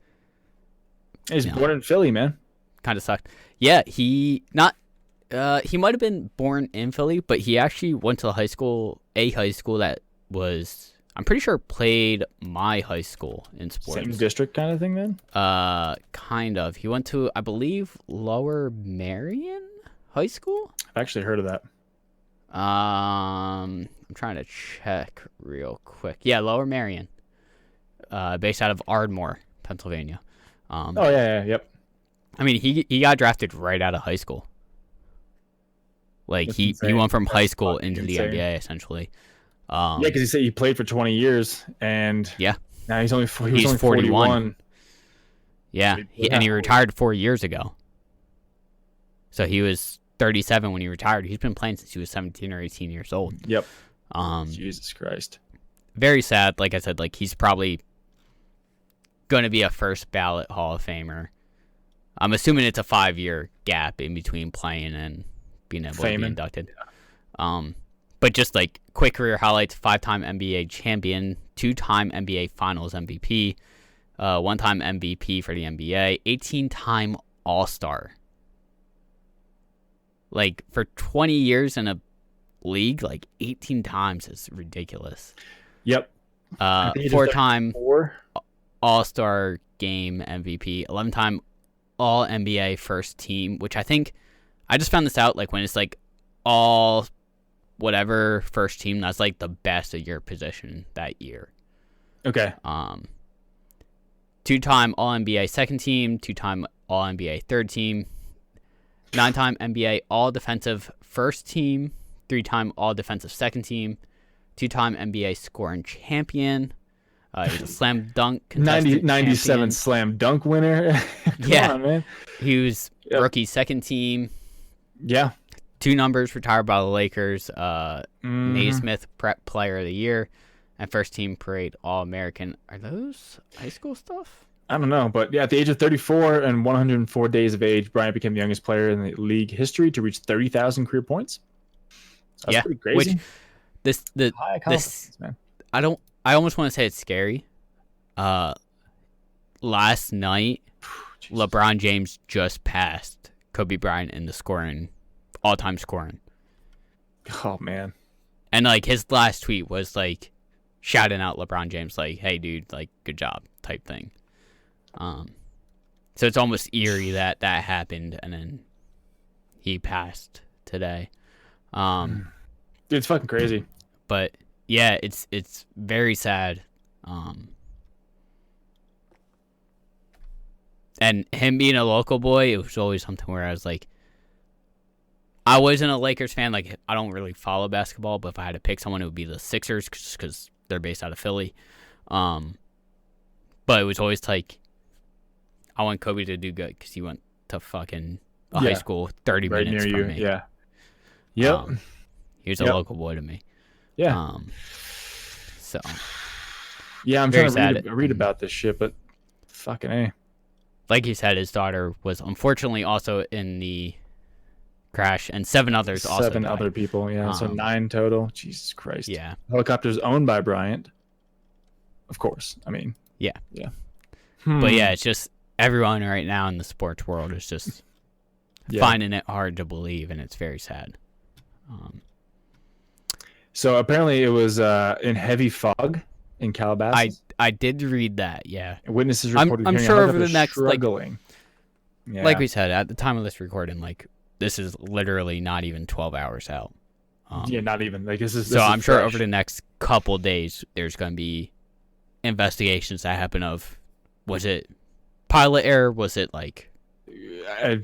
He's born in Philly, man. Kind of sucked. Yeah, he might have been born in Philly, but he actually went to a high school that was, I'm pretty sure, played my high school in sports. Same district kind of thing then? Kind of. He went to, I believe, Lower Marion high school. I've actually heard of that. I'm trying to check real quick. Yeah, Lower Merion, based out of Ardmore, Pennsylvania. Yep. I mean, he got drafted right out of high school. Like That's he insane. went from high That's school fucking into the insane. NBA essentially. Yeah, because he said he played for 20 years, and Yeah. now he's only 41. 41. Yeah, and he retired 4 years ago. So he was 37 when he retired. He's been playing since he was 17 or 18 years old. Yep. Um, Jesus Christ. Very sad. Like I said, like he's probably going to be a first ballot Hall of Famer. I'm assuming it's a 5-year gap in between playing and being able to be inducted. Yeah. But just like quick career highlights: 5-time NBA champion, 2-time NBA Finals MVP, 1-time MVP for the NBA, 18-time All-Star. Like for 20 years in a league, like 18 times is ridiculous. Yep. 4-time All-Star Game MVP, 11-time All-NBA First Team, which I think I just found this out like when it's like all whatever first team, that's like the best of your position that year. Okay. 2-time All-NBA Second Team, 2-time All-NBA Third Team, 9-time NBA All-Defensive First Team, 3-time All-Defensive Second Team, 2-time NBA Scoring Champion. He was a slam dunk 97 champion. slam dunk winner. Come on, man. He was rookie second team. Yeah. 2 numbers retired by the Lakers. Naismith Prep Player of the Year, and first team parade All-American. Are those high school stuff? I don't know, but yeah, at the age of 34 and 104 days of age, Bryant became the youngest player in the league history to reach 30,000 career points. So that's pretty crazy. Which this man. I almost want to say it's scary. Last night, LeBron James just passed Kobe Bryant in the all-time scoring. Oh man. And like his last tweet was like shouting out LeBron James, like, "Hey dude, like good job," type thing. So it's almost eerie that happened and then he passed today. Dude, it's fucking crazy. But yeah, it's very sad. And him being a local boy, it was always something where I was like, I wasn't a Lakers fan. Like, I don't really follow basketball, but if I had to pick someone, it would be the Sixers because they're based out of Philly. But it was always like, I want Kobe to do good because he went to fucking high school 30 right minutes near from you. me. Yeah. Yep. He was a local boy to me. Yeah. So. Yeah, I'm trying to read about this shit, but fucking A. Like you said, his daughter was unfortunately also in the crash, and 7 others also died. 7 other people, yeah. So 9 total. Jesus Christ. Yeah. Helicopter's owned by Bryant. Of course. I mean. Yeah. Yeah. But yeah, it's just everyone right now in the sports world is just finding it hard to believe, and it's very sad. So apparently it was in heavy fog in Calabasas. I did read that, yeah. Witnesses reported I'm sure over the next struggling. Like we said, at the time of this recording, like this is literally not even 12 hours out. Not even. Like this is I'm fresh. sure over the next couple days there's going to be investigations that happen of, was it pilot error? Was it like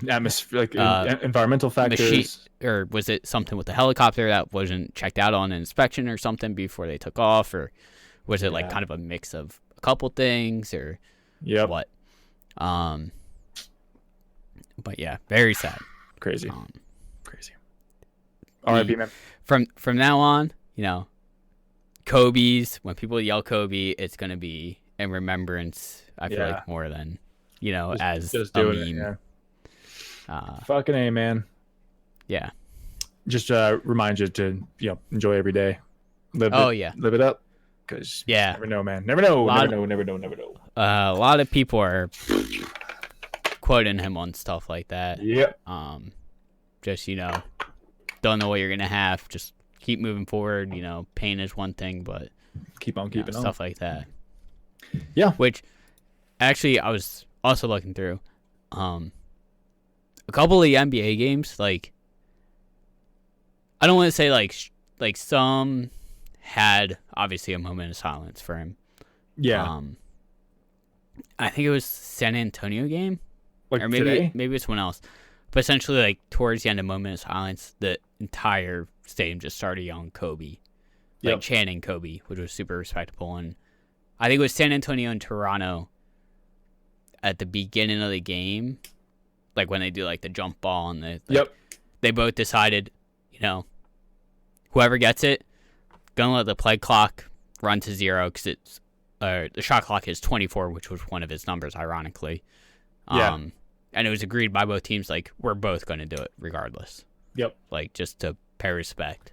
atmosphere, like environmental factors? Or was it something with the helicopter that wasn't checked out on inspection or something before they took off? Or was it like kind of a mix of a couple things or what? But yeah, very sad. Crazy. Crazy. R.I.P. man. From now on, you know, Kobe's, when people yell Kobe, it's going to be in remembrance, I feel like, more than, you know, as just a doing meme. Fucking A, man. Yeah. Just remind you to, enjoy every day. Live it up. Because you never know, man. Never know. Never know. A lot of people are quoting him on stuff like that. Yep. Just, don't know what you're going to have. Just keep moving forward. Pain is one thing, but keep on keeping on. Stuff like that. Yeah. Which, actually, I was also looking through a couple of the NBA games, like, I don't want to say like some had obviously a moment of silence for him. Yeah. I think it was San Antonio game, like or maybe today? maybe it's someone else. But essentially, like towards the end of moment of silence, the entire stadium just started yelling Kobe, like chanting Kobe, which was super respectable. And I think it was San Antonio and Toronto at the beginning of the game, like when they do like the jump ball and they both decided, whoever gets it, gonna let the play clock run to 0 because it's the shot clock is 24, which was one of his numbers, ironically. And it was agreed by both teams, like, we're both going to do it regardless. Yep. Like, just to pay respect.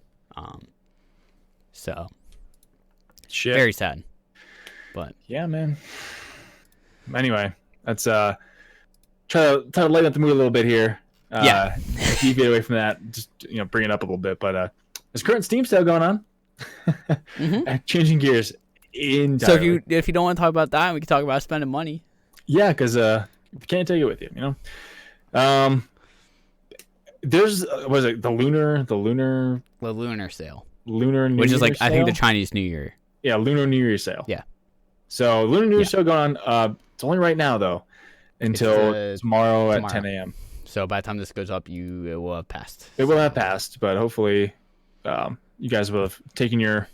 So, shit. Very sad. But yeah, man. Anyway, let's try to lighten up the mood a little bit here. Deviate away from that. Just bring it up a little bit. But there's current Steam sale going on. Changing gears entirely. So if you don't want to talk about that, we can talk about spending money. Yeah, because you can't take it with you. There's what is it? The lunar sale. Lunar New which is like sale? I think the Chinese New Year. Yeah, Lunar New Year sale. Yeah. So Lunar New Year sale going on. It's only right now though, until tomorrow at 10 a.m. So by the time this goes up, it will have passed. It will have passed, but hopefully, you guys will have taken your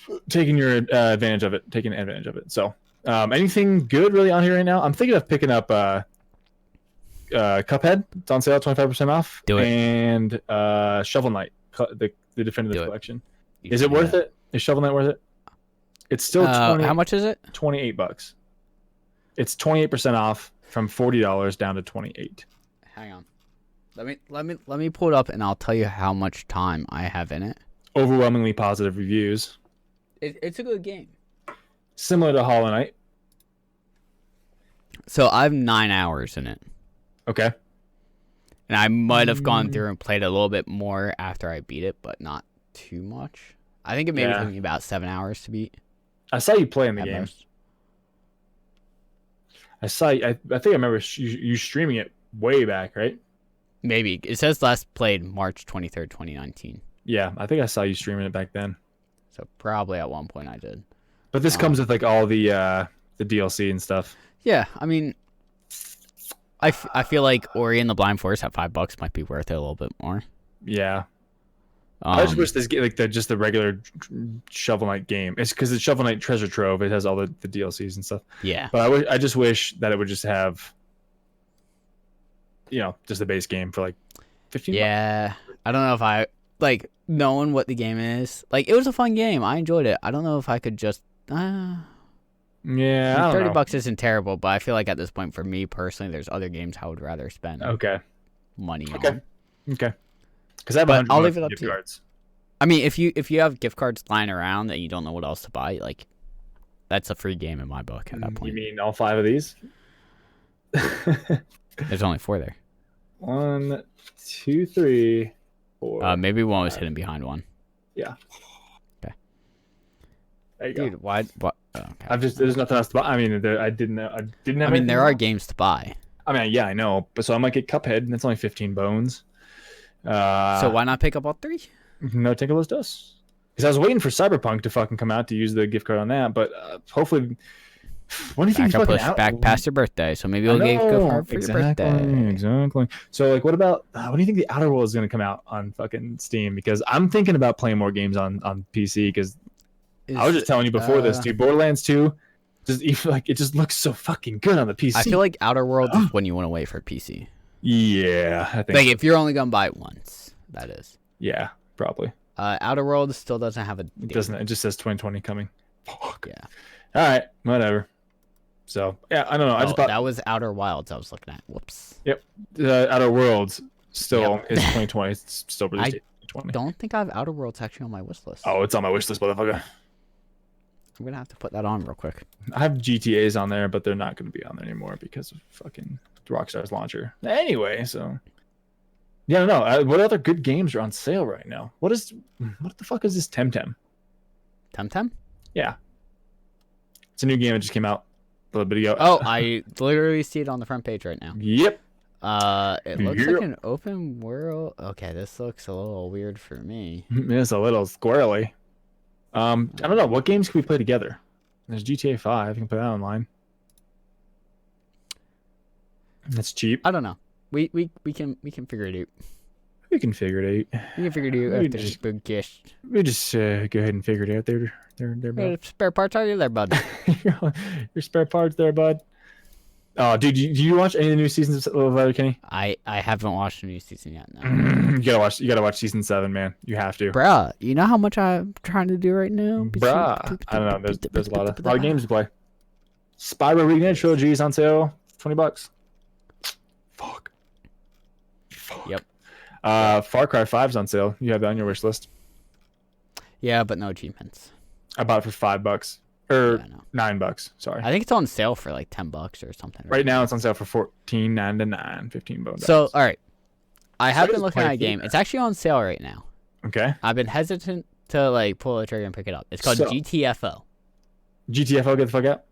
advantage of it. So, anything good really on here right now? I'm thinking of picking up Cuphead. It's on sale, 25% off. Do it. And Shovel Knight, the definitive collection. Is it worth it? Is Shovel Knight worth it? It's still how much is it? $28. It's 28% off from $40 down to $28. Hang on. Let me pull it up and I'll tell you how much time I have in it. Overwhelmingly positive reviews. It's a good game. Similar to Hollow Knight. So I have 9 hours in it. Okay. And I might have gone through and played a little bit more after I beat it, but not too much. I think it maybe took me about 7 hours to beat. I saw you play in the game. Most. I think I remember you streaming it way back, right? Maybe. It says last played March 23rd, 2019. Yeah, I think I saw you streaming it back then. So probably at one point I did. But this comes with like all the DLC and stuff. Yeah, I mean, I feel like Ori and the Blind Forest at $5 might be worth it a little bit more. Yeah. I just wish this game, like the regular Shovel Knight game. It's because it's Shovel Knight Treasure Trove. It has all the DLCs and stuff. Yeah. But I just wish that it would just have, just the base game for like $15. Yeah. I don't know if I like knowing what the game is. Like, it was a fun game. I enjoyed it. I don't know if I could just. Yeah. I don't know. $30 isn't terrible, but I feel like at this point, for me personally, there's other games I would rather spend money on. Okay. Because I have 100 I'll leave it up gift to cards. I mean, if you have gift cards lying around and you don't know what else to buy, like, that's a free game in my book at that point. You mean all 5 of these? There's only 4 there. 1, 2, 3, 4. Maybe one was hidden behind one. Yeah. Okay. There you go. Dude, why? Oh, okay. There's nothing else to buy. I mean, I didn't have. I mean, there are games to buy. I mean, yeah, I know, but so I might get Cuphead, and it's only 15 bones. So why not pick up all 3? No, take a list us. Because I was waiting for Cyberpunk to fucking come out to use the gift card on that, but hopefully, when do you think push back past your birthday? So maybe we'll get a gift card for your birthday. Exactly. So like, what when do you think the Outer Worlds is gonna come out on fucking Steam? Because I'm thinking about playing more games on PC. Because I was just telling you before this, dude. Borderlands 2, it just looks so fucking good on the PC. I feel like Outer Worlds is when you want to wait for PC. Yeah, I think. Like if you're only gonna buy it once, that is. Yeah, probably. Outer Worlds still doesn't have a date. It doesn't. It just says 2020 coming. Fuck. Yeah. All right. Whatever. So yeah, I don't know. That was Outer Wilds I was looking at. Whoops. Yep. Outer Worlds still is 2020. It's still released 2020. Don't think I have Outer Worlds actually on my wish list. Oh, it's on my wish list, motherfucker. I'm gonna have to put that on real quick. I have GTA's on there, but they're not gonna be on there anymore because of fucking Rockstar's launcher. Anyway, so. Yeah, no. What other good games are on sale right now? What the fuck is this Temtem? Temtem? Yeah. It's a new game that just came out a little bit ago. Oh, I literally see it on the front page right now. Yep. It looks like an open world. Okay, this looks a little weird for me. It's a little squirrely. I don't know. What games can we play together? There's GTA 5. You can play that online. That's cheap. I don't know. We can figure it out. We can figure it out. We can figure it out after this big guest. We just go ahead and figure it out. There, bud. Spare parts are you there, bud? Your spare parts there, bud. Oh, dude, do you watch any of the new seasons of Letterkenny? I haven't watched the new season yet. No. You gotta watch season 7, man. You have to. Bruh, you know how much I'm trying to do right now? Bruh, I don't know. There's a lot of games to play. Spyro Reignited Trilogy is on sale, $20. Fuck. Yep. Far Cry 5's on sale. You have that on your wish list. Yeah, but no achievements. I bought it for $5 or $9. Sorry. I think it's on sale for like $10 or something. Right now it's on sale for $14.99, $15. So all right, I have been looking at a game. It's actually on sale right now. Okay. I've been hesitant to like pull the trigger and pick it up. It's called GTFO. GTFO, get the fuck out.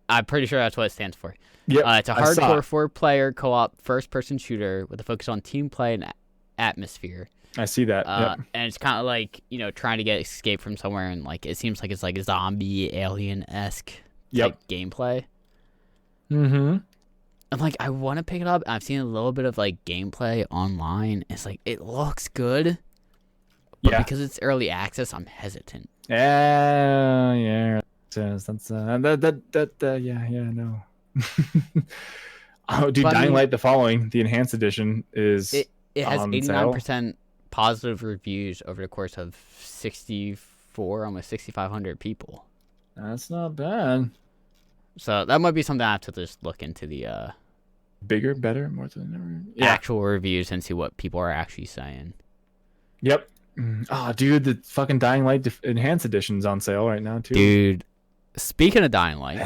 I'm pretty sure that's what it stands for. Yeah. It's a hardcore 4-player co-op first-person shooter with a focus on team play and atmosphere. I see that. And it's kind of like, trying to get escape from somewhere, and like it seems like it's like a zombie alien-esque type gameplay. Mm-hmm. I'm like, I want to pick it up. I've seen a little bit of like gameplay online. It's like it looks good, but because it's early access, I'm hesitant. Yeah. That's no. Oh, dude, Dying Light the following, the enhanced edition is it has 89% positive reviews over the course of 64, almost 6,500 people. That's not bad. So that might be something I have to just look into the bigger, better, more than ever. Actual reviews and see what people are actually saying. Yep. Oh, dude, the fucking Dying Light enhanced edition's on sale right now too. Dude, speaking of Dying Light,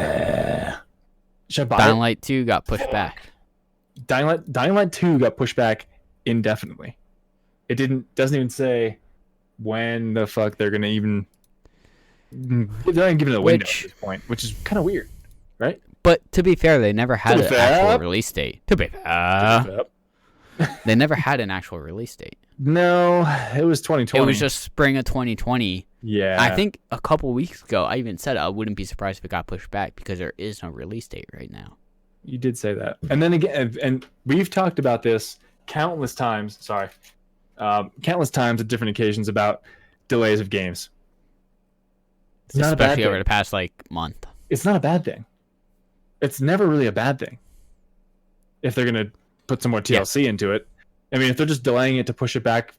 Dying Light 2 got pushed back. Dying Light 2 got pushed back indefinitely. It doesn't even say when the fuck they're gonna even. They're not even giving it a window at this point, which is kind of weird, right? But to be fair, they never had an actual release date. To be fair, they never had an actual release date. No, it was 2020. It was just spring of 2020. Yeah. I think a couple weeks ago, I even said I wouldn't be surprised if it got pushed back because there is no release date right now. You did say that. And then again, and we've talked about this countless times at different occasions about delays of games. It's not especially over the past month. It's not a bad thing. It's never really a bad thing. If they're going to put some more TLC into it. I mean, if they're just delaying it to push it back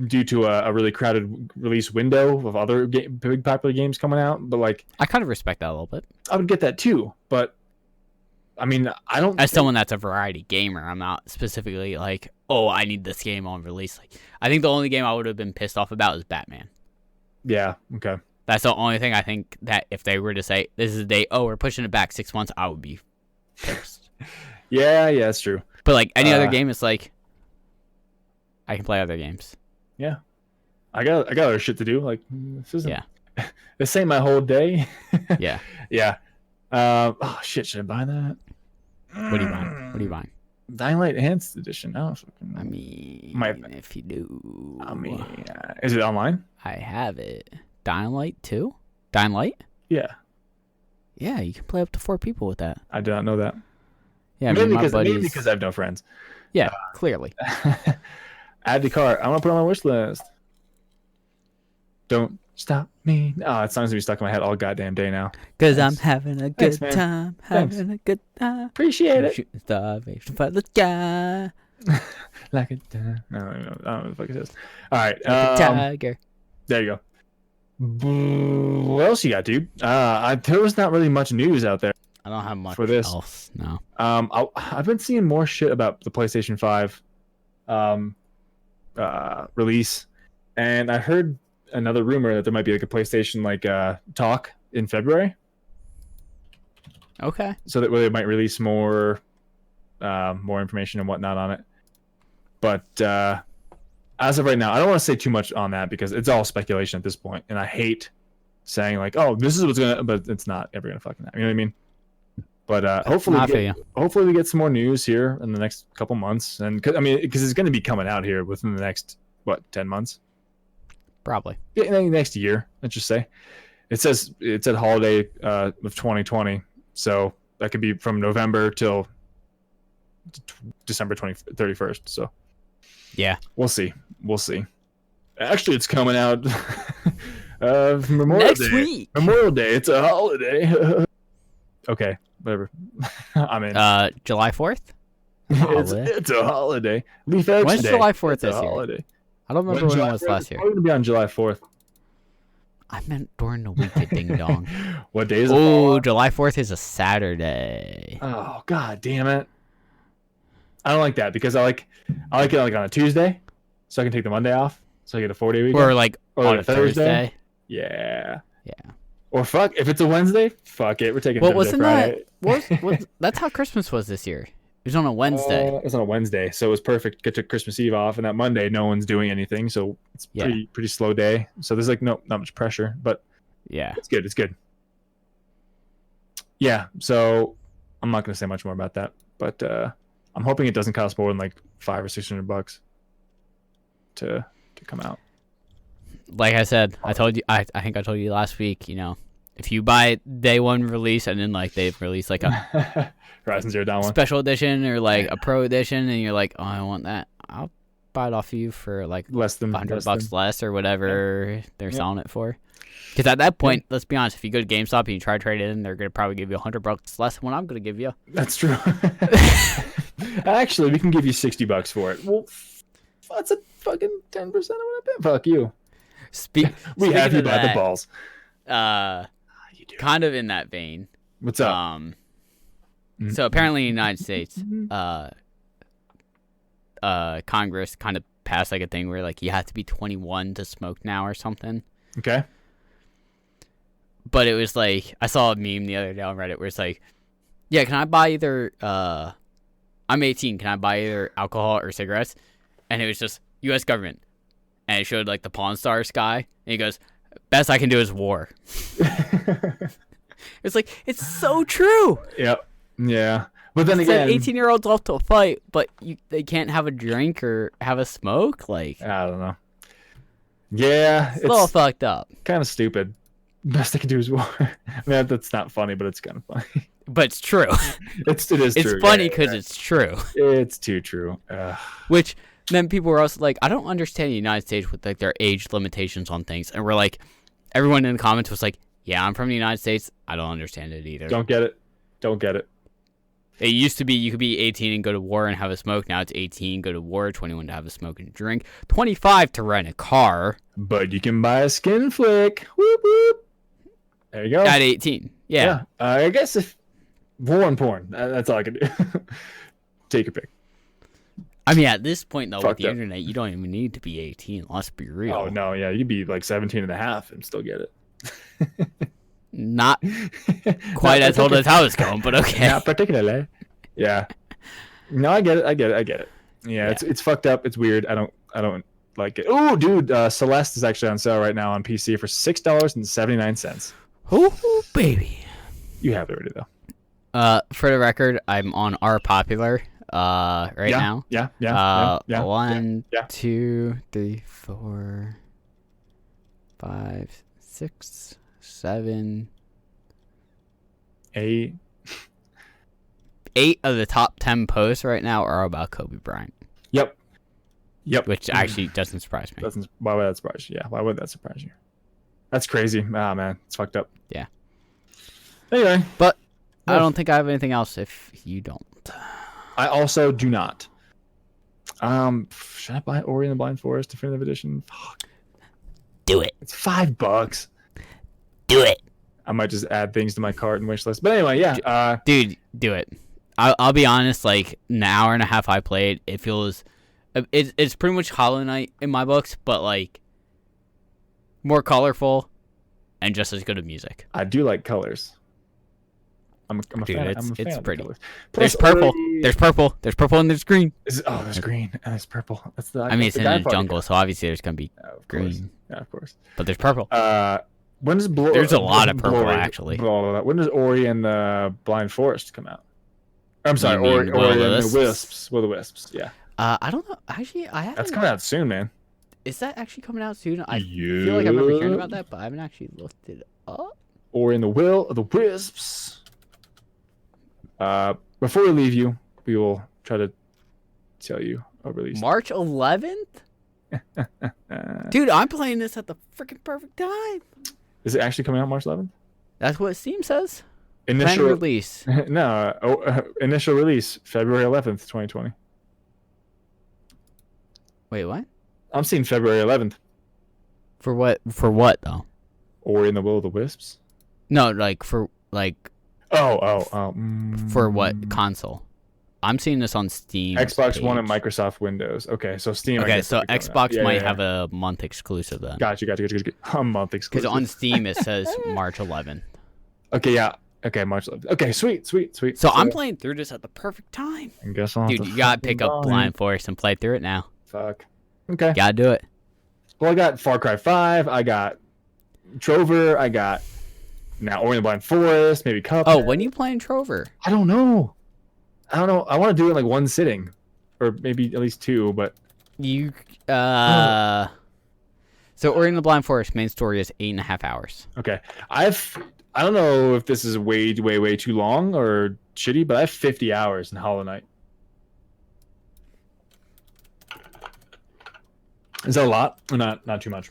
due to a really crowded release window of other big popular games coming out, but I kind of respect that a little bit. I would get that too, but I mean, I don't. As someone that's a variety gamer, I'm not specifically I need this game on release. I think the only game I would have been pissed off about is Batman. Yeah. Okay. That's the only thing I think that if they were to say this is the date, we're pushing it back 6 months, I would be pissed. Yeah, that's true. But any other game, it's I can play other games. Yeah, I got other shit to do. This isn't. Yeah. This ain't my whole day. Yeah. Yeah. Oh shit! Should I buy that? What are you buying? Dying Light Enhanced Edition. I mean, if you do. I mean, is it online? I have it. Dying Light 2? Dying Light? Yeah. Yeah, you can play up to 4 people with that. I did not know that. Yeah, maybe because I have no friends. Yeah, clearly. Add to cart. I want to put it on my wish list. Don't stop me. Oh, that song's gonna be stuck in my head all goddamn day now. Because I'm having a good time. Having a good time. Appreciate it. Shooting starvation for the sky. Like a I don't know what the fuck it says. All right. Like a tiger. There you go. What else you got, dude? There was not really much news out there. I don't have much for this. Else. No. I've been seeing more shit about the PlayStation 5 release, and I heard another rumor that there might be a PlayStation talk in February. Okay. So that they might release more information and whatnot on it. But as of right now, I don't want to say too much on that because it's all speculation at this point, and I hate saying this is what's gonna, but it's not ever gonna fucking happen. You know what I mean? But hopefully we get some more news here in the next couple months, and because it's going to be coming out here within the next 10 months, probably next year. Let's just say it said holiday of 2020, so that could be from November till December 31st. So yeah, we'll see. Actually, it's coming out next week. Memorial Day. It's a holiday. Okay, whatever. I'm in. July 4th? It's a holiday. Leaf Action When's Day. July 4th It's this a year? holiday. I don't remember when it was last year. It's probably going to be on July 4th. I meant during the week, ding dong. What day is it? Oh, July 4th is a Saturday. Oh, god damn it. I don't like that because I like it like on a Tuesday, so I can take the Monday off, so I get a 4-day weekend. Or like on a Thursday. Yeah. Yeah. Or fuck, if it's a Wednesday, fuck it, we're taking Friday. That's how Christmas was this year. It was on a Wednesday. It was on a Wednesday, so it was perfect. Get to Christmas Eve off, and that Monday, no one's doing anything, so it's pretty slow day. So there's like not much pressure, but yeah, it's good. It's good. Yeah, so I'm not gonna say much more about that, but I'm hoping it doesn't cost more than like $500 or $600 to come out. Like I said, I told you. I think I told you last week. If you buy day one release and then like they've released like a Horizon Zero Dawn special edition or like a pro edition, and you're like, oh, I want that, I'll buy it off of you for like less than $100 less or whatever they're selling it for. Because at that point, let's be honest, if you go to GameStop and you try to trade it in, they're gonna probably give you $100 less than what I'm gonna give you. That's true. Actually, we can give you $60 for it. Well, that's a fucking 10% of what I pay. Fuck you. We have you by the balls. Kind of in that vein. What's up? So apparently in the United States, Congress kind of passed like a thing where like you have to be 21 to smoke now or something. Okay. But it was like, I saw a meme the other day on Reddit where it's like, yeah, can I buy either, I'm 18, can I buy either alcohol or cigarettes? And it was just U.S. government. And it showed like the Pawn Stars guy. And he goes, best I can do is war. It's like, it's so true. Yep. Yeah. But then again, 18-year-olds off to fight, but they can't have a drink or have a smoke. Like, I don't know. Yeah, it's a little fucked up. Kind of stupid. Best I can do is war. I mean, that's not funny, but it's kind of funny. But it's true. It is true. It's funny because it's true. It's too true. Which then people were also like, I don't understand the United States with like their age limitations on things, and we're like, everyone in the comments was like, yeah, I'm from the United States. I don't understand it either. Don't get it. It used to be you could be 18 and go to war and have a smoke. Now it's 18, go to war, 21 to have a smoke and drink, 25 to rent a car. But you can buy a skin flick. Whoop, whoop. There you go. At 18. Yeah. I guess if war and porn, that's all I can do. Take your pick. I mean, at this point, though, with the internet, you don't even need to be 18. Let's be real. Oh, no. Yeah, you'd be like 17 and a half and still get it. Not quite as old as I was going, but okay. Not particularly. Yeah. No, I get it. Yeah, it's fucked up. It's weird. I don't like it. Oh, dude, Celeste is actually on sale right now on PC for $6.79. Oh, baby. You have it already though. For the record, I'm on R Popular right now. Yeah. 1, 2, 3, 4, 5, 6, 7, 8. 8 of the top 10 posts right now are about Kobe Bryant. Yep. Which actually doesn't surprise me. Why would that surprise you? Yeah, why would that surprise you? That's crazy. Ah, man, it's fucked up. Yeah. Anyway, but I don't think I have anything else if you don't. I also do not. Should I buy Ori and the Blind Forest Definitive Edition? Fuck. Do it. It's $5. Do it. I might just add things to my cart and wish list. But anyway, yeah. Dude, do it. I'll be honest. Like an hour and a half I played, it feels, it's pretty much Hollow Knight in my books, but like more colorful and just as good of music. I do like colors. I'm a Dude, fan. It's pretty. Plus, there's purple. There's purple. There's purple and there's green. There's green and there's purple. That's the. I mean, it's in a jungle, so obviously there's gonna be green. Yeah, of course. But there's purple. When does There's a lot of purple actually. When does Ori and the Blind Forest come out? I'm sorry, You Ori mean and the Wisps. Will the Wisps? Yeah. I don't know. Actually, I haven't. That's coming out soon, man. Is that actually coming out soon? I feel like I remember hearing about that, but I haven't actually looked it up. Ori and the Wisps. Before we leave you, we will try to tell you a release. March 11th? Dude, I'm playing this at the freaking perfect time. Is it actually coming out March 11th? That's what Steam says. Initial Planned release. No, initial release February 11th, 2020. Wait, what? I'm seeing February 11th. For what? For what though? Ori and the Will of the Wisps. No, like for like. For what console? I'm seeing this on Steam. Xbox page. One and Microsoft Windows. Okay, so Steam. Okay, so Xbox might have a month exclusive then. Gotcha. A month exclusive. Because on Steam it says March 11th. Okay, yeah. Okay, March 11th. Okay, sweet. So I'm playing through this at the perfect time. I guess I'll Dude, you gotta pick up Blind Forest and play through it now. Fuck. Okay. Gotta do it. Well, I got Far Cry 5. I got Trover. I got now Ori and the Blind Forest. Maybe Cuphead. Oh, when you playing Trover? I don't know. I want to do it in like one sitting, or maybe at least two. But you So Ori and the Blind Forest main story is 8.5 hours. Okay, I don't know if this is way too long or shitty, but I have 50 hours in Hollow Knight. Is that a lot or not too much?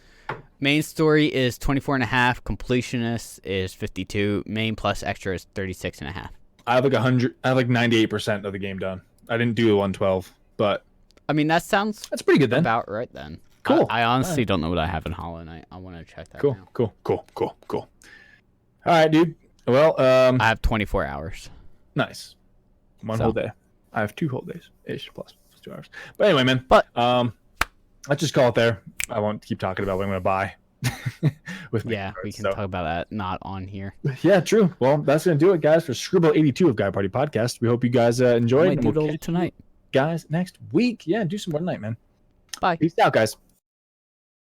Main story is 24.5. Completionist is 52. Main plus extra is 36.5. I have like 100. I have like 98% of the game done. I didn't do the 112, but I mean that's pretty good then. About right then. Cool. I honestly don't know what I have in Hollow Knight. I want to check that. Cool. Now. Cool. All right, dude. Well, I have 24 hours. Nice. One whole day. I have 2 whole days ish plus 2 hours. But anyway, man. Let's just call it there. I won't keep talking about what I'm gonna buy. We can talk about that not on here. Yeah, true. Well, that's gonna do it, guys, for Scribble 82 of Guy Party Podcast. We hope you guys enjoyed. Might do it tonight, guys. Next week, yeah, do some more tonight, man. Bye. Peace out, guys.